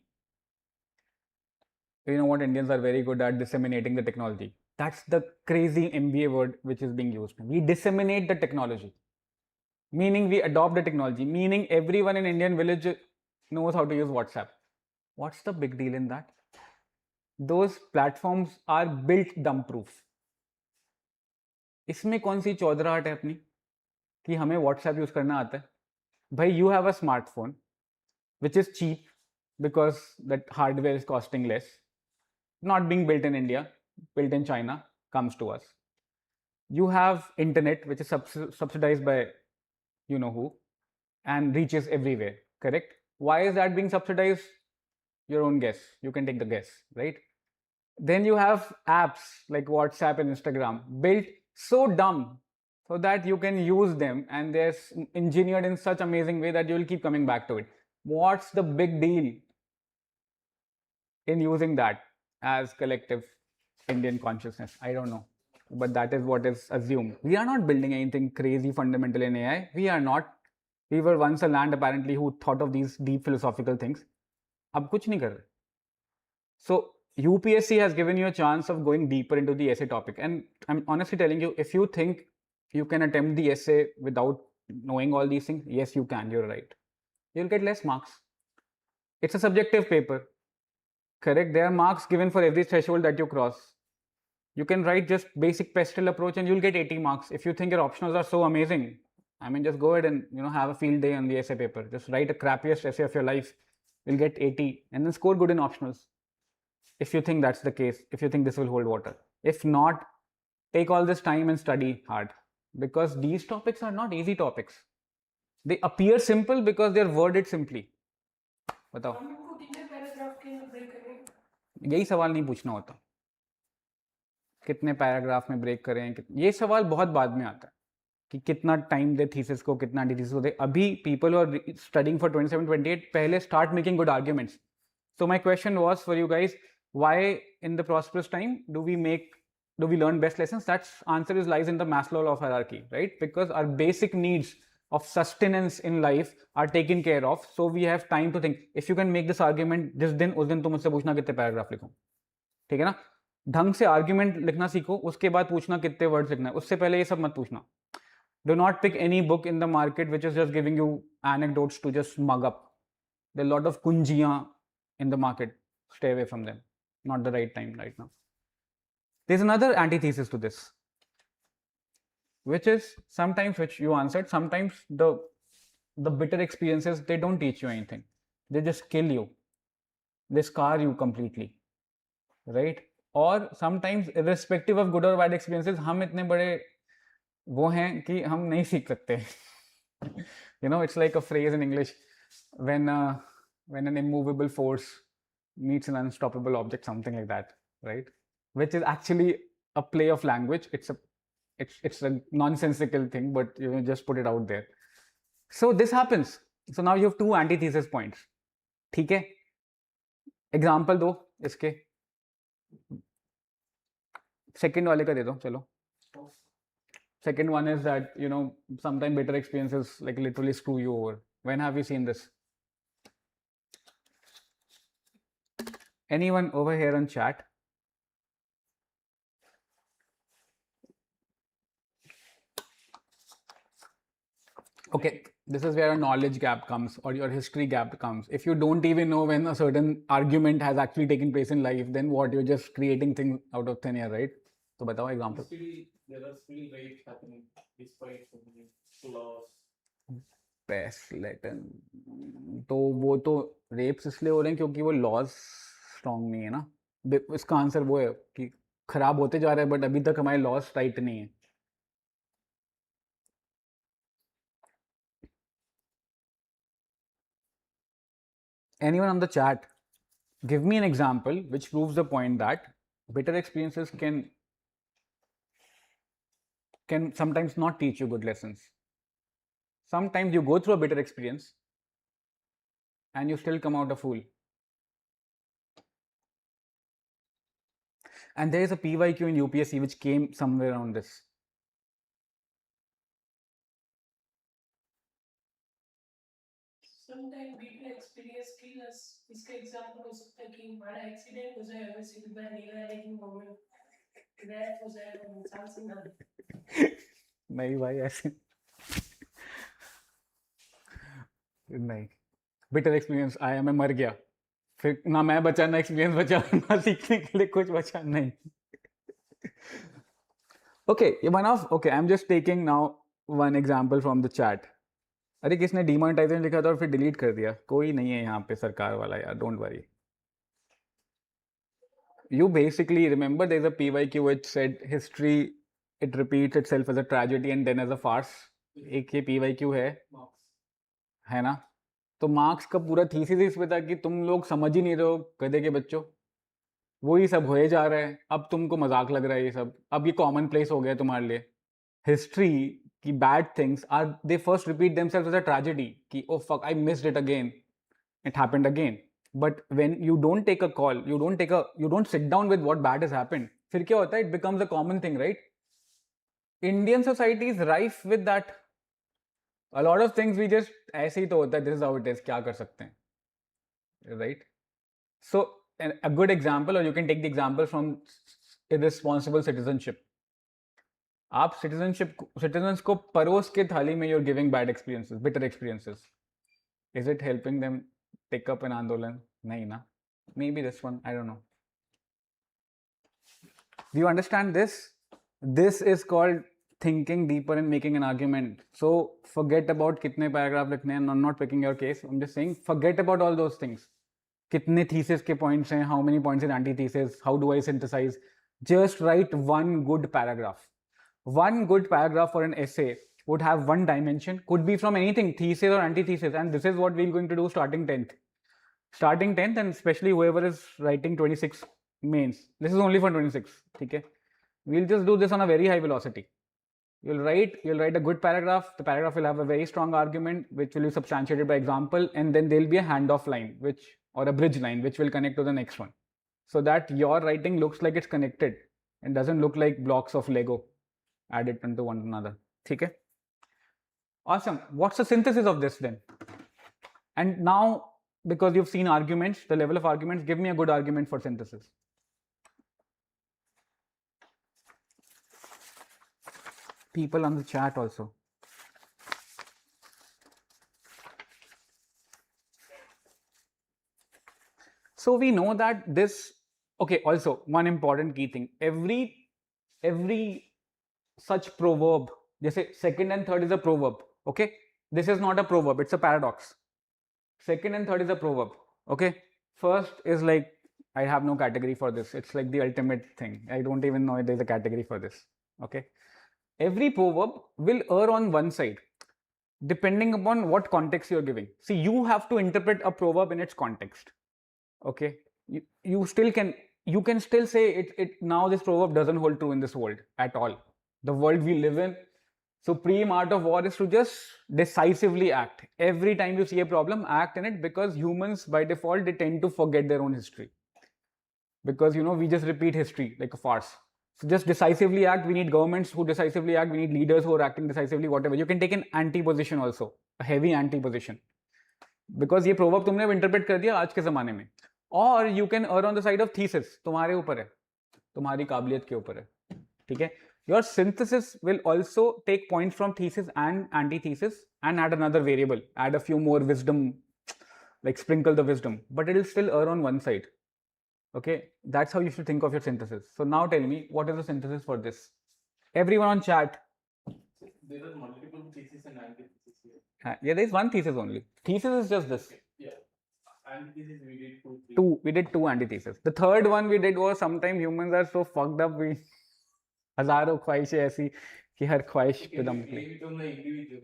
you know what, Indians are very good at disseminating the technology. That's the crazy MBA word which is being used. We disseminate the technology, meaning we adopt the technology, meaning everyone in Indian village knows how to use WhatsApp. What's the big deal in that? Those platforms are built dumb proof. इसमें कौन सी चौधराहट है अपनी कि हमें WhatsApp use करना आता है? भाई, you have a smartphone which is cheap because that hardware is costing less, not being built in India, built in China, comes to us. You have internet which is subsidized by you know who and reaches everywhere, correct? Why is that being subsidized? Your own guess. You can take the guess, right? Then you have apps like WhatsApp and Instagram built so dumb so that you can use them, and they're engineered in such amazing way that you will keep coming back to it. What's the big deal in using that as collective Indian consciousness? I don't know. but that is what is assumed. We are not building anything crazy fundamental in AI. We are not. We were once a land apparently who thought of these deep philosophical things. अब कुछ नहीं कर रहे. So UPSC has given you a chance of going deeper into the essay topic, and I'm honestly telling you, if you think you can attempt the essay without knowing all these things, yes, you can. You're right. You'll get less marks. It's a subjective paper, correct? There are marks given for every threshold that you cross. You can write just basic pestle approach and you'll get 80 marks. If you think your optionals are so amazing, I mean, just go ahead and have a field day on the essay paper. Just write a crappiest essay of your life. You'll get 80 and then score good in optionals. If you think that's the case, if you think this will hold water. If not, take all this time and study hard, because these topics are not easy topics. They appear simple because they're worded simply. बताओ, यही सवाल नहीं पूछना होता कितने paragraph में break करें. ये सवाल बहुत बाद में आता है कि कितना टाइम दे थीसिस को, कितना एंटीथीसिस को दे. अभी people who are studying for 27-28 पहले start making good arguments. So my question was for you guys, why in the prosperous time do we learn best lessons? That's answer is lies in the Maslow law of hierarchy, right? Because our basic needs of sustenance in life are taken care of, so we have time to think. If you can make this argument जिस दिन उस दिन तुम मुझसे पूछना कितने paragraph लिखूं, ठीक है ना? ढंग से आर्ग्यूमेंट लिखना सीखो, उसके बाद पूछना कितने वर्ड्स लिखना है. उससे पहले ये सब मत पूछना. Do not pick any book in the market which is just giving you anecdotes to just mug up. There are a lot of kunjiyan in the market. Stay away from them. Not the right time right now. There's another antithesis to this, which is sometimes, which you answered, sometimes the bitter experiences, they don't teach you anything. They just kill you. They scar you completely, right? Or sometimes, irrespective of good or bad experiences, हम इतने बड़े वो हैं कि हम नहीं सीख सकते. It's like a phrase in English, when an immovable force meets an unstoppable object, something like that, right? Which is actually a play of language. It's a nonsensical thing, but just put it out there. So this happens. So now you have two antithesis points. ठीक है? Example दो इसके. Second वाले का दे दो, चलो. Second one is that, sometimes bitter experiences like literally screw you over. When have you seen this? Anyone over here on chat? Okay, this is where a knowledge gap comes, or your history gap comes. If you don't even know when a certain argument has actually taken place in life, then what? You're just creating things out of thin air, right? So, बताओ example. There are still rapes happening despite laws. Best Latin. तो वो तो rapes इसलिए हो रहे हैं क्योंकि वो laws strong नहीं है ना. इसका आंसर वो है कि खराब होते जा रहे हैं, but अभी तक हमारे laws tight नहीं है. Anyone on the chat, give me an example which proves the point that bitter experiences can sometimes not teach you good lessons. Sometimes you go through a bitter experience and you still come out a fool. And there is a PYQ in UPSC which came somewhere around this. Sometimes bitter experience kill us. इसका example हो सकता है कि हमारा accident हो जाए और सिर्फ नहीं मोमेंट डेथ हो जाए और इंसान से ना. नहीं भाई ऐसे नहीं. बिटर एक्सपीरियंस आया, मैं मर गया, फिर ना मैं बचा ना एक्सपीरियंस बचा, ना सीखने के लिए कुछ बचा नहीं. Okay, I'm just taking now one example from the chat. अरे किसने डिमोनेटाइजेशन लिखा था और फिर डिलीट कर दिया? कोई नहीं है यहाँ पे सरकार वाला यार, don't worry. You basically remember there's a PYQ which said history, it repeats itself as a tragedy and then as a farce. एक ये PYQ है ना? तो मार्क्स का पूरा थीसिस इस पे था कि तुम लोग समझ ही नहीं रहे हो गधे के बच्चों, वही सब होए जा रहा है, अब तुमको मजाक लग रहा है ये सब, अब ये कॉमन प्लेस हो गया तुम्हारे लिए. हिस्ट्री की bad things are, they first repeat themselves as a tragedy कि oh fuck I missed it again, it happened again. But when you don't take a call, you don't sit down with what bad has happened, फिर क्या होता है? It becomes a common thing, right? Indian society is rife with that. A lot of things we just ऐसे ही तो होता है, this is how it is, क्या कर सकते हैं, right? So a good example, or you can take the example from irresponsible citizenship. आप citizens को परोस के थाली में you're giving bad experiences, bitter experiences. Is it helping them take up an आंदोलन? नहीं ना. Maybe this one, I don't know. Do you understand this? This is called thinking deeper and making an argument. So forget about कितने paragraph लिखने हैं. I'm not picking your case. I'm just saying forget about all those things. कितने thesis के points हैं? How many points in antithesis? How do I synthesize? Just write one good paragraph. One good paragraph for an essay would have one dimension. Could be from anything, thesis or antithesis. And this is what we're going to do starting 10th. Starting 10th, and especially whoever is writing 26 mains. This is only for 26. Okay? We'll just do this on a very high velocity. You'll write a good paragraph. The paragraph will have a very strong argument, which will be substantiated by example, and then there'll be a handoff line, or a bridge line, which will connect to the next one, so that your writing looks like it's connected and doesn't look like blocks of Lego added into one another. Okay? Awesome. What's the synthesis of this then? And now, because you've seen arguments, the level of arguments, give me a good argument for synthesis. People on the chat also. So we know that this, okay, also one important key thing, every such proverb, जैसे second and third is a proverb, okay? This is not a proverb, it's a paradox. Second and third is a proverb, okay? First is like, I have no category for this. It's like the ultimate thing. I don't even know if there's a category for this, okay? Every proverb will err on one side, depending upon what context you're giving. See, you have to interpret a proverb in its context, okay? You can still say now this proverb doesn't hold true in this world at all. The world we live in, supreme art of war is to just decisively act. Every time you see a problem, act in it, because humans by default, they tend to forget their own history. Because, we just repeat history like a farce. So just decisively act. We need governments who decisively act. We need leaders who are acting decisively, whatever. You can take an anti-position also, a heavy anti-position. Because ये proverb तुमने अब interpret कर दिया आज के ज़माने में. Or you can err on the side of thesis. तुम्हारे ऊपर है, तुम्हारी काबिलियत के ऊपर है, ठीक है? Your synthesis will also take points from thesis and antithesis and add another variable, add a few more wisdom, like sprinkle the wisdom, but it will still err on one side. Okay, that's how you should think of your synthesis. So now tell me, what is the synthesis for this? Everyone on chat. There are multiple theses and antitheses here. Yeah, there is one thesis only. Thesis is just this. Yeah. Antithesis we did We did two antitheses. The third one we did was sometimes humans are so fucked up, we हजारों ख्वाहिशें ऐसी कि हर ख्वाहिश पे दम निकले.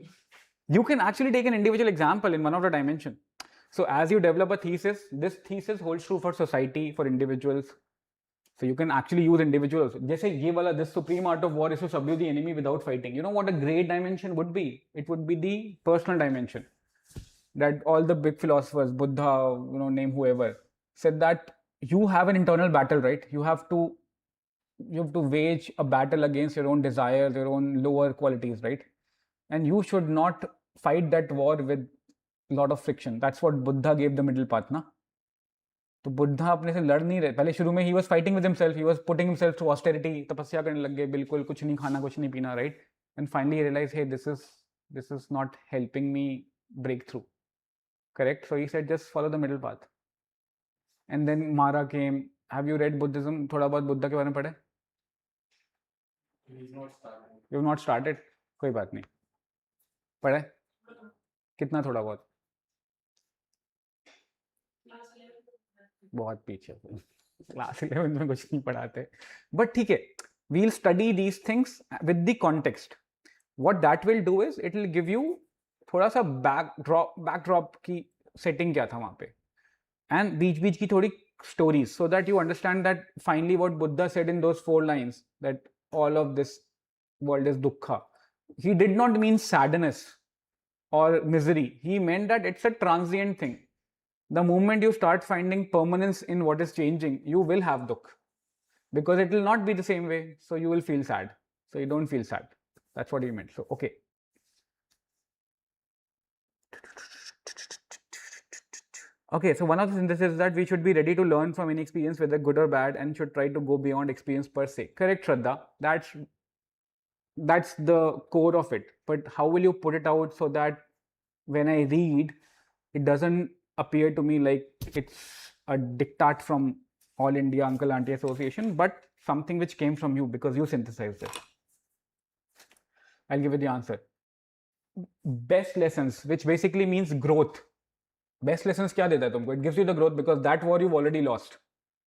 You can actually take an individual example in one of the dimension. So as you develop a thesis, this thesis holds true for society, for individuals. So you can actually use individuals. जैसे ये वाला, this supreme art of war is to subdue the enemy without fighting. You know what a great dimension would be? It would be the personal dimension. That all the big philosophers, Buddha, name whoever, said that you have an internal battle, right? You have to wage a battle against your own desires, your own lower qualities, right? And you should not fight that war with a lot of friction. That's what Buddha gave the middle path, na? तो बुद्धा अपने से लड़ नहीं रहे. पहले शुरू में he was fighting with himself, he was putting himself through austerity, तपस्या करने लग गए, बिल्कुल कुछ नहीं खाना, कुछ नहीं पीना, right? And finally he realized, hey, this is not helping me break through. Correct? So he said, just follow the middle path. And then Mara came. Have you read Buddhism? थोड़ा बहुत बुद्धा के बारे में पढ़े? He's not started. You have not started? कोई बात नहीं. पढ़े? कितना थोड़ा बहुत? बहुत पीछे. क्लास 11 में कुछ नहीं पढ़ाते. But ठीक है. We'll study these things with the context. What that will do is, it will give you थोड़ा सा backdrop की setting क्या था वहाँ पे. And बीच की थोड़ी stories, so that you understand that finally what Buddha said in those 4 lines, that all of this world is dukkha. He did not mean sadness or misery. He meant that it's a transient thing. The moment you start finding permanence in what is changing, you will have dukkha. Because it will not be the same way, so you will feel sad. So you don't feel sad. That's what he meant. So, okay. Okay, so one of the synthesis is that we should be ready to learn from any experience, whether good or bad, and should try to go beyond experience per se. Correct, Shraddha. That's the core of it. But how will you put it out so that when I read, it doesn't appear to me like it's a diktat from All India Uncle Auntie Association, but something which came from you because you synthesized it. I'll give you the answer. Best lessons, which basically means growth. Best lessons क्या देता है तुमको? It gives you the growth because that war you've already lost.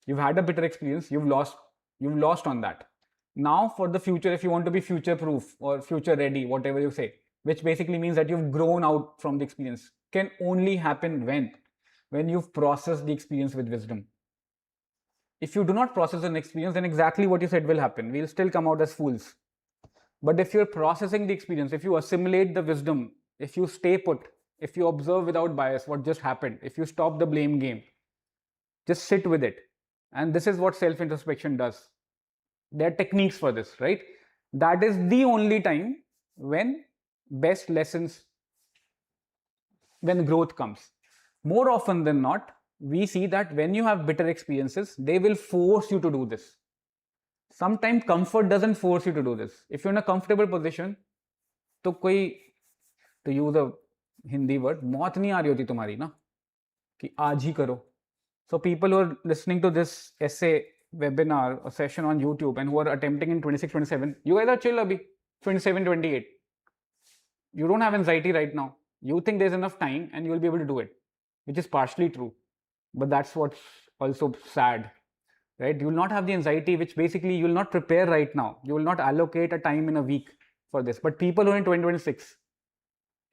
You've had a bitter experience. You've lost on that. Now for the future, if you want to be future proof or future ready, whatever you say, which basically means that you've grown out from the experience, can only happen when you've processed the experience with wisdom. If you do not process an experience, then exactly what you said will happen. We'll still come out as fools. But if you're processing the experience, if you assimilate the wisdom, if you stay put, if you observe without bias what just happened, if you stop the blame game, just sit with it. And this is what self-introspection does. There are techniques for this, right? That is the only time when best lessons, when growth comes. More often than not, we see that when you have bitter experiences, they will force you to do this. Sometimes comfort doesn't force you to do this. If you're in a comfortable position, तो कोई, to use a Hindi word, मौत नहीं आ रही होती तुम्हारी ना कि आज ही करो. So people who are listening to this essay webinar or session on YouTube and who are attempting in 26, 27, you guys are chill abhi, 27, 28. You don't have anxiety right now. You think there's enough time and you will be able to do it, which is partially true. But that's what's also sad, right? You will not have the anxiety, which basically you will not prepare right now. You will not allocate a time in a week for this. But people who are in 2026,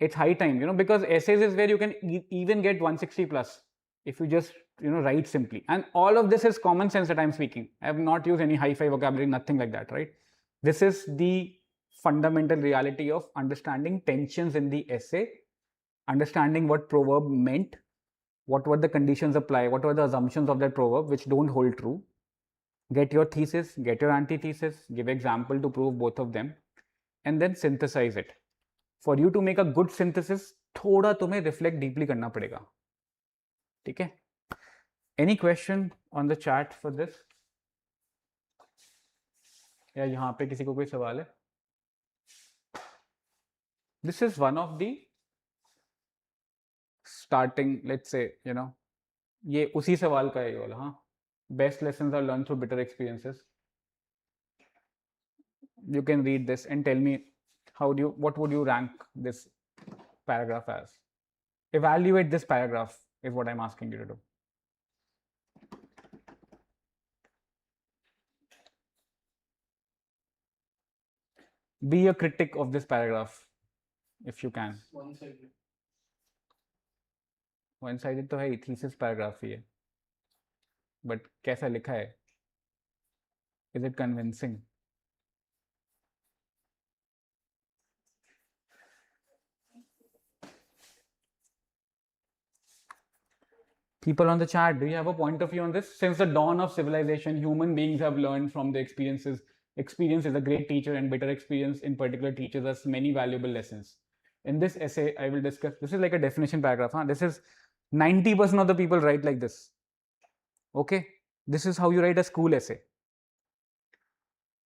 it's high time, because essays is where you can even get 160 plus if you just, write simply. And all of this is common sense that I'm speaking. I have not used any hi-fi vocabulary, nothing like that, right? This is the fundamental reality of understanding tensions in the essay, understanding what proverb meant, what were the conditions apply, what were the assumptions of that proverb which don't hold true. Get your thesis, get your antithesis, give example to prove both of them, and then synthesize it. For you to make a good synthesis, थोड़ा तुम्हें reflect deeply करना पड़ेगा. ठीक है? Any question on the chat for this? या यहाँ पे किसी को कोई सवाल है? This is one of the starting, let's say, ये उसी सवाल का है ये वाला, हाँ. Best lessons are learned through bitter experiences. You can read this and tell me what would you rank this paragraph as? Evaluate this paragraph is what I'm asking you to do. Be a critic of this paragraph if you can. One-sided. One-sided तो है ही, thesis paragraph ही है. But कैसा लिखा है? Is it convincing? People on the chat, do you have a point of view on this? Since the dawn of civilization, human beings have learned from their experiences. Experience is a great teacher, and bitter experience in particular teaches us many valuable lessons. In this essay, I will discuss, this is like a definition paragraph. Huh? This is 90% of the people write like this. Okay, this is how you write a school essay.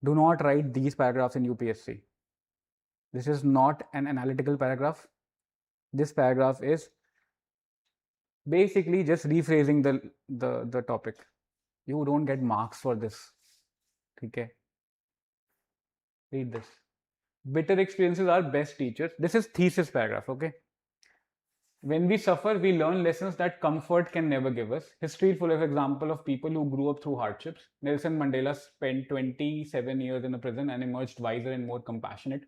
Do not write these paragraphs in UPSC. This is not an analytical paragraph. This paragraph is basically just rephrasing the topic. You don't get marks for this. Okay. Read this. Bitter experiences are best teachers. This is thesis paragraph. Okay. When we suffer, we learn lessons that comfort can never give us. History is full of examples of people who grew up through hardships. Nelson Mandela spent 27 years in a prison and emerged wiser and more compassionate.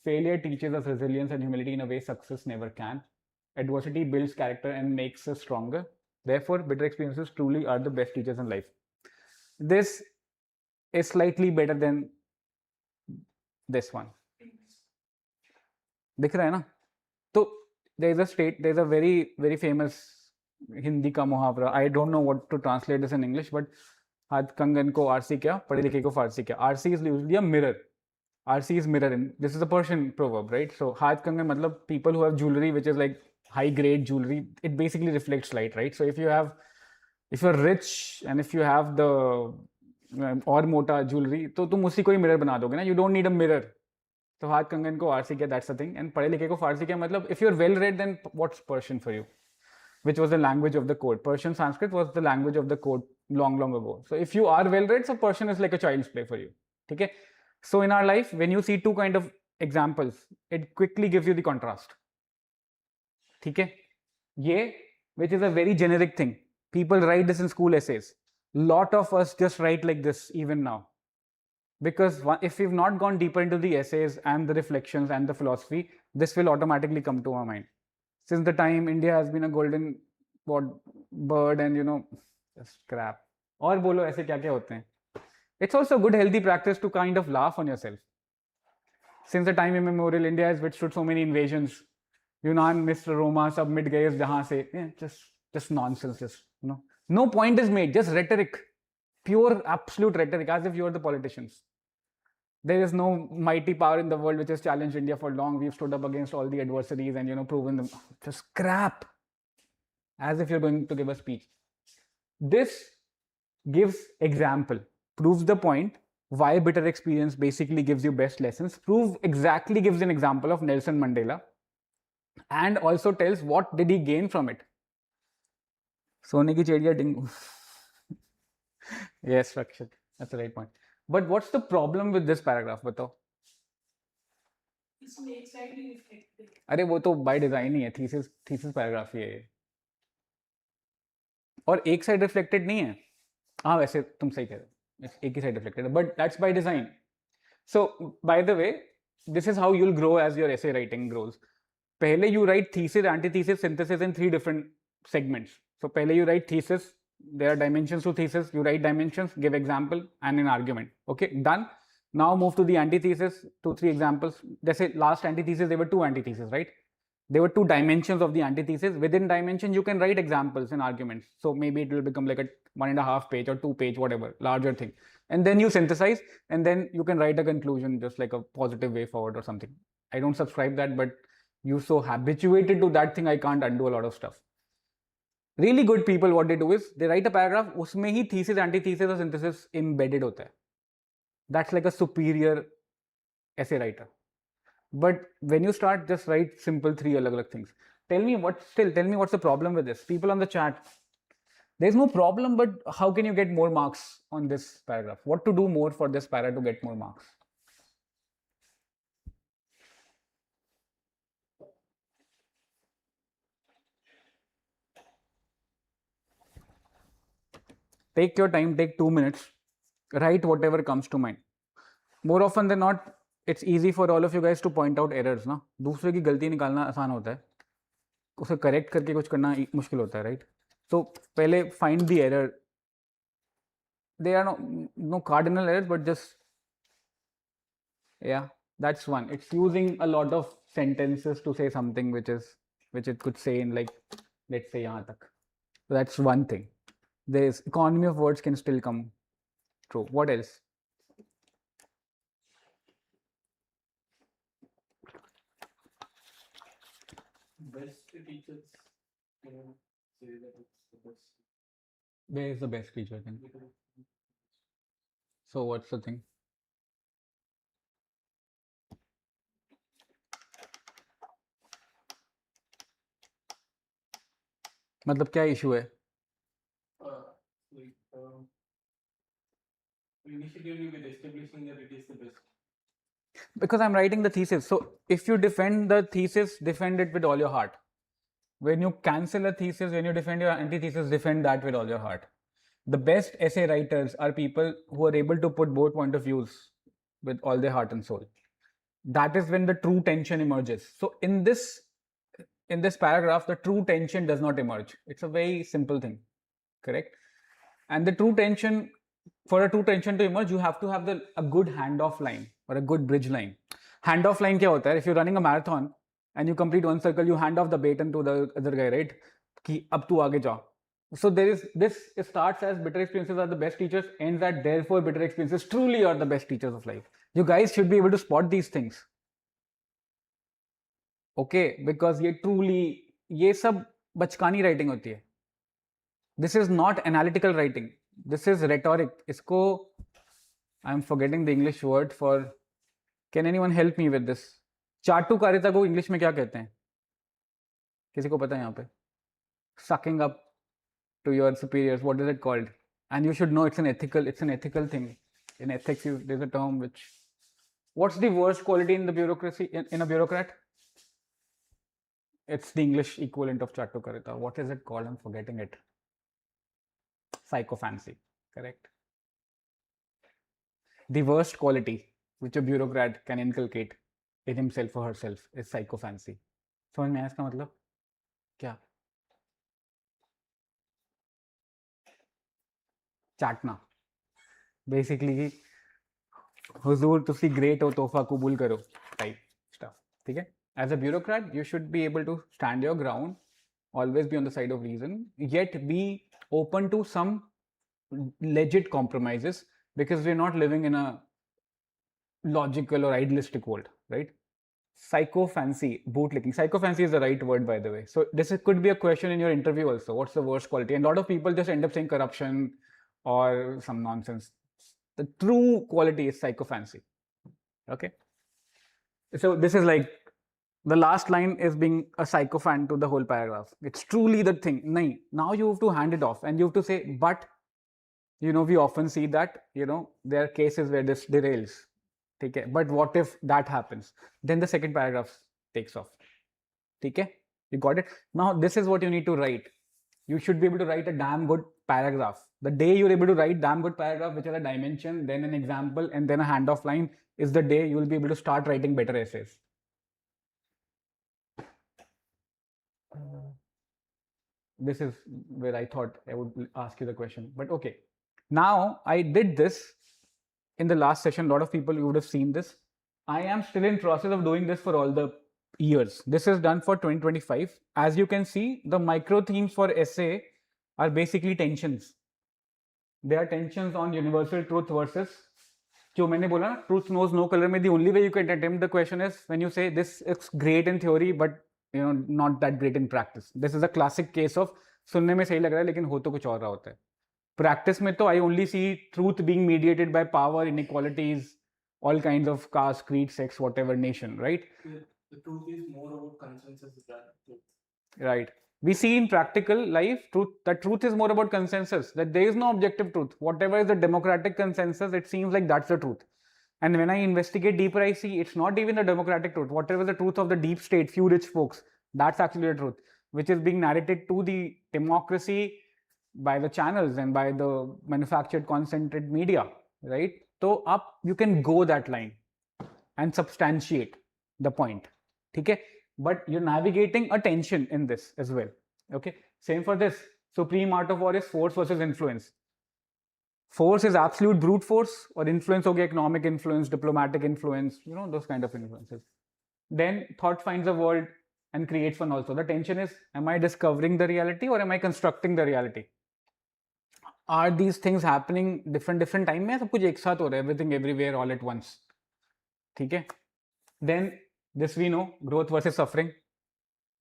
Failure teaches us resilience and humility in a way success never can. Adversity builds character and makes us stronger. Therefore, bitter experiences truly are the best teachers in life. This is slightly better than this one. दिख रहा है ना? तो there is a very, very famous Hindi का मुहावरा. I don't know what to translate this in English, but हाथ कंगन को आरसी क्या, पढ़े लिखे को फारसी क्या. RC is usually a mirror. RC is mirror. In this is a Persian proverb, right? So haath kangan matlab people who have jewelry which is like high grade jewelry. It basically reflects light, right? So if you're rich and if you have the और मोटा jewelry, तो तुम उसी को ही mirror बना दोगे ना. You don't need a mirror. तो हाथ कंगन को आरसी क्या, that's the thing. And पढ़े लिखे को फारसी क्या, मतलब if you're well read, then what's Persian for you? Which was the language of the code. Persian Sanskrit was the language of the code long ago. So if you are well read, so Persian is like a child's play for you. Okay? So in our life, when you see two kind of examples, it quickly gives you the contrast. Okay? Ye, which is a very generic thing. People write this in school essays. Lot of us just write like this even now. Because if we've not gone deeper into the essays and the reflections and the philosophy, this will automatically come to our mind. Since the time India has been a golden bird and just crap. Or bolo aise kya hote hain. It's also a good healthy practice to kind of laugh on yourself. Since the time immemorial, India has withstood so many invasions. Yunan, Mr. Roma, sab mit gaye jahan se. Just nonsense, just no point is made, just rhetoric. Pure absolute rhetoric, as if you are the politicians. There is no mighty power in the world which has challenged India for long. We've stood up against all the adversaries and proven them. Just crap. As if you're going to give a speech. This gives example, proves the point why bitter experience basically gives you best lessons. Exactly gives an example of Nelson Mandela and also tells what did he gain from it. Sone ki chediya ding. Yes, Rakshit. That's the right point. But what's the problem with this paragraph? Batao. इसमें एक side ही reflected. अरे वो तो by design ही है, thesis paragraph ही है ये. और एक साइड reflected नहीं है. हाँ वैसे तुम सही कह रहे हो. एक ही साइड reflected है, but that's by design. So by the way, this is how you'll grow as your essay writing grows. पहले you write thesis, antithesis, synthesis in 3 different segments. So पहले you write thesis. There are dimensions to thesis. You write dimensions, give example and an argument. Okay, done. Now move to the antithesis, 2-3 examples. Let's say last antithesis, there were 2 antitheses, right? There were 2 dimensions of the antithesis. Within dimension, you can write examples and arguments. So maybe it will become like a 1.5 page or 2 page, whatever, larger thing. And then you synthesize and then you can write a conclusion, just like a positive way forward or something. I don't subscribe that, but you're so habituated to that thing, I can't undo a lot of stuff. Really good people, what they do is they write a paragraph, उसमें ही thesis, antithesis और synthesis embedded होता है. That's like a superior essay writer. But when you start, just write simple 3 अलग-अलग things. Tell me what's the problem with this? People on the chat, there's no problem, but how can you get more marks on this paragraph? What to do more for this para to get more marks? Take your time, take 2 minutes, write whatever comes to mind. More often than not, it's easy for all of you guys to point out errors, ना? दूसरे की गलती निकालना आसान होता है, उसे correct करके कुछ करना मुश्किल होता है, right? तो पहले find the error. There are no cardinal errors, but just that's one. It's using a lot of sentences to say something which it could say in like, let's say यहाँ तक. So that's one thing. This economy of words can still come true. What else? Best teachers can say that it's the best. Where is the best teacher then? So what's the thing? मतलब क्या issue है? Initially with establishing that it is the best. Because I'm writing the thesis. So if you defend the thesis, defend it with all your heart. When you cancel a thesis, when you defend your antithesis, defend that with all your heart. The best essay writers are people who are able to put both point of views with all their heart and soul. That is when the true tension emerges. So in this paragraph, the true tension does not emerge. It's a very simple thing, correct? And the true tension, for a true tension to emerge, you have to have a good handoff line or a good bridge line. Handoff line क्या होता है? If you're running a marathon and you complete one circle, you hand off the baton to the other guy, right? कि अब तू आगे जा. So this starts as bitter experiences are the best teachers, ends at therefore bitter experiences truly are the best teachers of life. You guys should be able to spot these things. Okay, because ये सब बचकानी writing होती है. This is not analytical writing. This is rhetoric. इसको I'm forgetting the English word for. Can anyone help me with this? चाटुकारिता को English में क्या कहते हैं? किसी को पता है यहाँ पे? Sucking up to your superiors. What is it called? And you should know it's an ethical thing. In ethics, there's a term which. What's the worst quality in the bureaucracy in a bureaucrat? It's the English equivalent of Chattukarita. What is it called? I'm forgetting it. Psychophancy. Correct. The worst quality which a bureaucrat can inculcate in himself or herself is psychophancy. समझ में आया इसका मतलब क्या? चाटना. Basically, हुजूर तुसी great हो तोहफा कबूल करो type stuff. ठीक है? As a bureaucrat, you should be able to stand your ground, always be on the side of reason, yet be open to some legit compromises because we're not living in a logical or idealistic world, right? Psychophancy, bootlicking. Psychophancy is the right word, by the way. So this could be a question in your interview also. What's the worst quality? And a lot of people just end up saying corruption or some nonsense. The true quality is psychophancy. Okay. So this is like the last line is being a sycophant to the whole paragraph. It's truly the thing. Nahin. Now you have to hand it off and you have to say, but we often see that there are cases where this derails. Okay? But what if that happens? Then the second paragraph takes off. Okay? You got it? Now this is what you need to write. You should be able to write a damn good paragraph. The day you're able to write damn good paragraph which has a dimension, then an example, and then a handoff line is the day you will be able to start writing better essays. This is where I thought I would ask you the question. But okay. Now I did this in the last session. A lot of people, you would have seen this. I am still in process of doing this for all the years. This is done for 2025. As you can see, the micro themes for essay are basically tensions. They are tensions on universal truth versus जो मैंने बोला ना, truth knows no color में the only way you can attempt the question is when you say this is great in theory but not that great in practice. This is a classic case of सुनने में सही लग रहा है लेकिन हो तो कुछ और रहा होता है. Practice में तो I only see truth being mediated by power, inequalities, all kinds of caste, creed, sex, whatever, nation, right? The truth is more about consensus than truth. Right. We see in practical life, truth is more about consensus, that there is no objective truth. Whatever is the democratic consensus, it seems like that's the truth. And when I investigate deeper, I see it's not even the democratic truth. Whatever is the truth of the deep state, few rich folks, that's actually the truth, which is being narrated to the democracy by the channels and by the manufactured concentrated media, right? So up, you can go that line and substantiate the point. Okay? But you're navigating a tension in this as well. Okay? Same for this. Supreme art of war is force versus influence. Force is absolute brute force, or influence okay, economic influence, diplomatic influence, those kind of influences. Then thought finds a world and creates one also. The tension is, am I discovering the reality or am I constructing the reality? Are these things happening different time में सब कुछ एक साथ हो रहा है, everything everywhere all at once? ठीक है? Then this we know, growth versus suffering.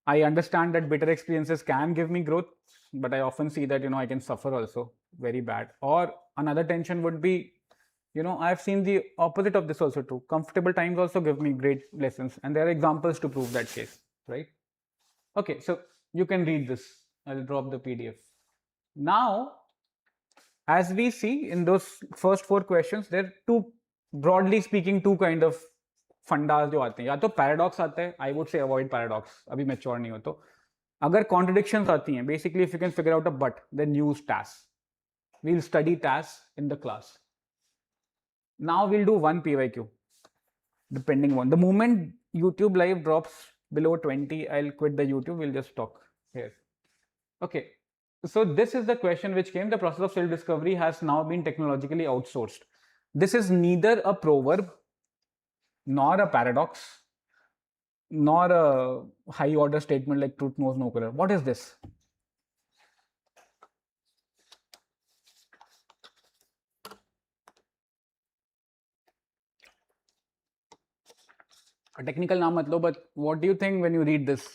I understand that bitter experiences can give me growth, but I often see that I can suffer also very bad. Or another tension would be, I've seen the opposite of this also too. Comfortable times also give me great lessons, and there are examples to prove that case, right? Okay, so you can read this. I'll drop the PDF. Now, as we see in those first 4 questions, there are two, broadly speaking, two kind of fundas जो आते हैं. या तो paradox आता है, I would say avoid paradox, अभी mature नहीं हो तो. अगर कॉन्ट्रडिक्शंस आती हैं, basically if you can figure out a but, then use TAS. We'll study TAS in the class. Now we'll do one PYQ depending on the moment YouTube live drops below 20, I'll quit the YouTube. We'll just talk here. Okay, so this is the question which came. The process of self-discovery has now been technologically outsourced. This is neither a proverb nor a paradox, nor a high order statement like truth knows no color. What is this? Technical नाम मत लो, but what do you think when you read this?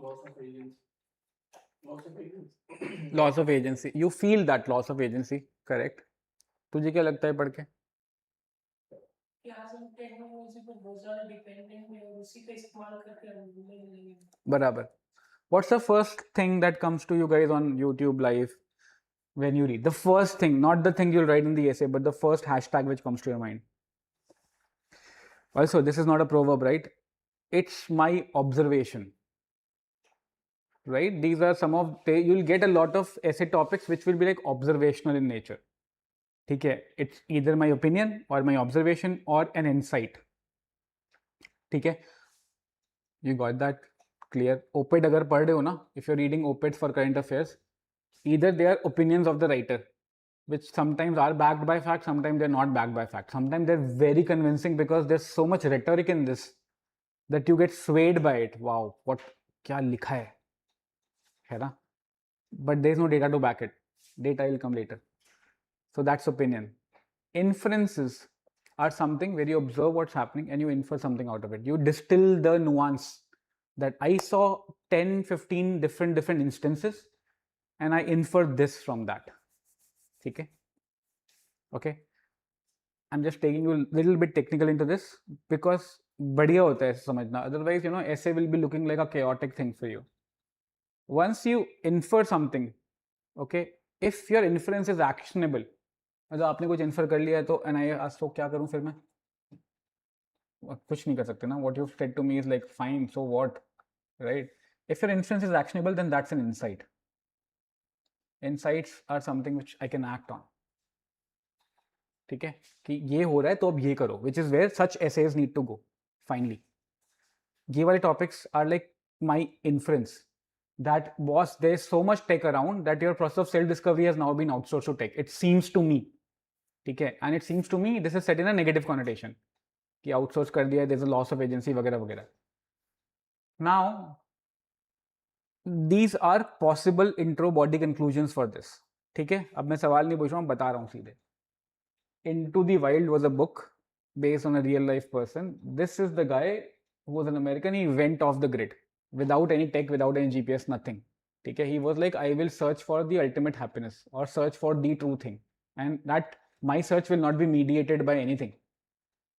Loss of agency. Loss of agency. Loss of agency, you feel that loss of agency, correct? तुझे क्या लगता है पढ़ के? कि आज हम टेक्नोलॉजी पर बहुत ज्यादा डिपेंडेंट है और उसी का इस्तेमाल करके हम भूलने लगेंगे। बराबर. What's the first thing that comes to you guys on YouTube live when you read? The first thing, not the thing you'll write in the essay, but the first hashtag which comes to your mind. Also, this is not a proverb, right? It's my observation, right? These are some of you'll get a lot of essay topics which will be like observational in nature. Okay, it's either my opinion or my observation or an insight. Okay, you got that clear? Op-ed agar पढ़ रहे हो ना, if you're reading op-eds for current affairs, either they are opinions of the writer, which sometimes are backed by fact, sometimes they're not backed by fact. Sometimes they're very convincing because there's so much rhetoric in this that you get swayed by it. Wow, what क्या लिखा है ना? But there's no data to back it. Data will come later. So that's opinion. Inferences are something where you observe what's happening and you infer something out of it. You distill the nuance that I saw 10, 15 different instances and I infer this from that. Okay? Okay? I'm just taking you a little bit technical into this because बढ़िया होता है ऐसे समझना. Otherwise, essay will be looking like a chaotic thing for you. Once you infer something, okay, if your inference is actionable, मतलब आपने कुछ infer कर लिया है तो and I ask तो क्या करूँ फिर मैं? कुछ नहीं कर सकते ना. What you've said to me is like fine, so what, right? If your inference is actionable, then that's an insight. Insights are something which I can act on. ठीक है कि ये हो रहा है तो अब ये करो, which is where such essays need to go. Finally, ये वाले topics are like my inference that boss, there's so much tech around that your process of self discovery has now been outsourced to tech. It seems to me, ठीक है, and it seems to me this is set in a negative connotation कि outsource कर दिया, there's a loss of agency वगैरह वगैरह. Now these are possible intro body conclusions for this. ठीक है, अब मैं सवाल नहीं पूछ रहा हूँ, बता रहा हूँ सीधे. Into the Wild was a book based on a real life person. This is the guy who was an American. He went off the grid without any tech, without any GPS, nothing. Okay, he was like, I will search for the ultimate happiness or search for the true thing, and that my search will not be mediated by anything.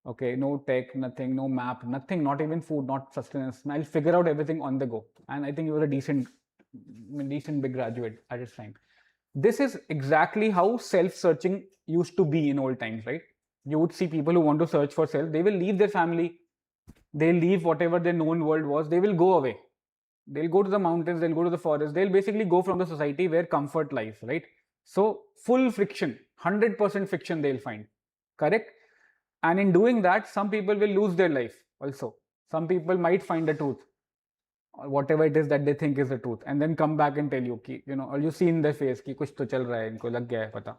Okay, no tech, nothing, no map, nothing, not even food, not sustenance. I'll figure out everything on the go. And I think he was a decent big graduate at his time. This is exactly how self-searching used to be in old times, right? You would see people who want to search for self, they will leave their family, they'll leave whatever their known world was, they will go away. They'll go to the mountains, they'll go to the forest, they'll basically go from the society where comfort lies, right? So full friction, 100% friction they'll find, correct? And in doing that, some people will lose their life also. Some people might find the truth, or whatever it is that they think is the truth, and then come back and tell you कि or you see in their face कि कुछ तो चल रहा है, इनको लग गया है पता,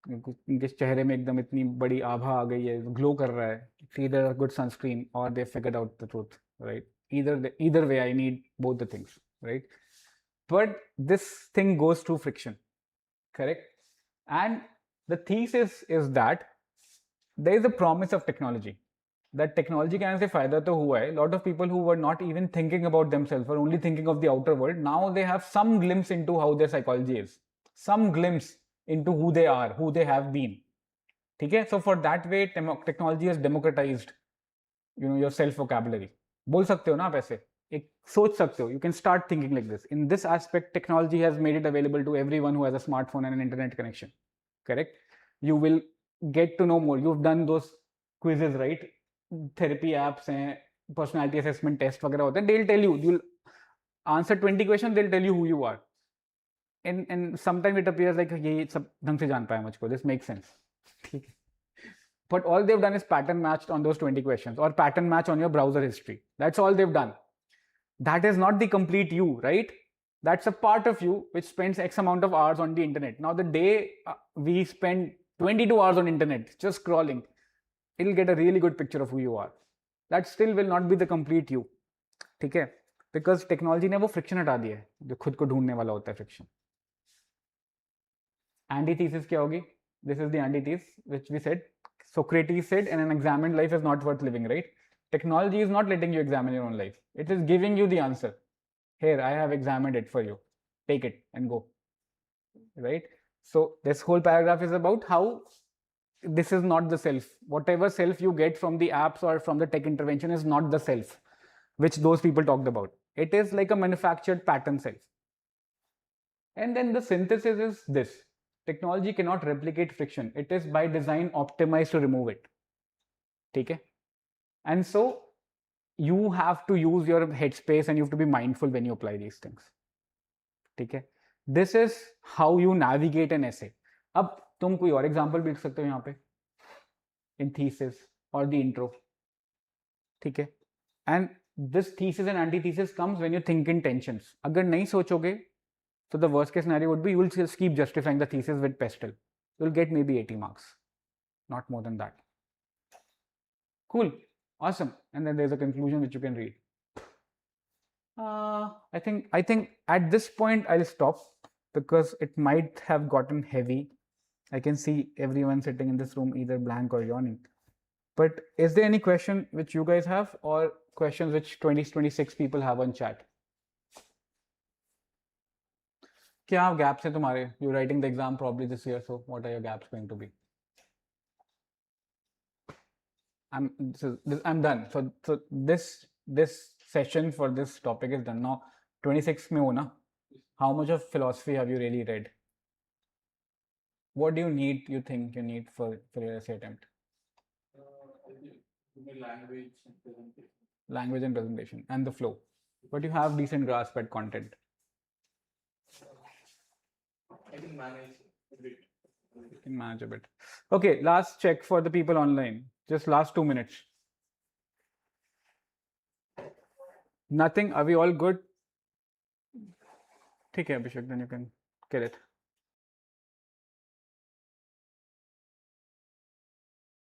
इनके चेहरे में एकदम इतनी बड़ी आभा आ गई है, ग्लो कर रहा है. Either a good sunscreen or they figured out the truth, right? Either way, I need both the things, right? But this thing goes through friction, correct? And the thesis is that there is a promise of technology. That technology के आने से फायदा तो हुआ है. Lot of people who were not even thinking about themselves, were only thinking of the outer world, now they have some glimpse into how their psychology is, some glimpse into who they are, who they have been. ठीक है? So for that way, technology has democratized, your self vocabulary. बोल सकते हो ना आप ऐसे, एक सोच सकते हो. You can start thinking like this. In this aspect, technology has made it available to everyone who has a smartphone and an internet connection. Correct? You will get to know more. You've done those quizzes, right? Therapy apps and personality assessment test वगैरह होते हैं. They'll tell you, you'll answer 20 questions, they'll tell you who you are. And sometimes it appears like ये सब ढंग से जान पाया मुझको. This makes sense. ठीक है. But all they've done is pattern matched on those 20 questions or pattern match on your browser history. That's all they've done. That is not the complete you, right? That's a part of you which spends X amount of hours on the internet. Now the day we spend 22 hours on internet just scrolling, it'll get a really good picture of who you are. That still will not be the complete you. ठीक है? Because technology ने वो friction हटा दिया है जो खुद को ढूंढने वाला होता है friction. Antithesis क्या होगी? This is the antithesis which we said. Socrates said, and an examined life is not worth living, right? Technology is not letting you examine your own life. It is giving you the answer. Here, I have examined it for you. Take it and go. Right? So this whole paragraph is about how this is not the self. Whatever self you get from the apps or from the tech intervention is not the self, which those people talked about. It is like a manufactured pattern self. And then the synthesis is this. Technology cannot replicate friction. It is by design optimized to remove it. Okay? And so you have to use your headspace and you have to be mindful when you apply these things. Okay? This is how you navigate an essay. अब तुम कोई और example भी लिख सकते हो यहाँ पे in thesis or the intro. ठीक है? And this thesis and antithesis comes when you think in tensions. अगर नहीं सोचोगे, so the worst case scenario would be you will just keep justifying the thesis with pestle. You will get maybe 80 marks, not more than that. Cool, awesome. And then there's a conclusion which you can read. I think at this point I'll stop because it might have gotten heavy. I can see everyone sitting in this room either blank or yawning. But is there any question which you guys have or questions which 26 people have on chat? क्या gaps हैं तुम्हारे? You're writing the exam probably this year, so what are your gaps going to be? I'm done. So this session for this topic is done. Now 26 में हो ना? How much of philosophy have you really read? What do you think you need for your essay attempt? Language and presentation. Language and presentation and the flow. But you have decent grasp at content. I can manage a bit. You can manage a bit. Okay, last check for the people online. Just last 2 minutes. Nothing. Are we all good? Okay, Abhishek, then you can get it.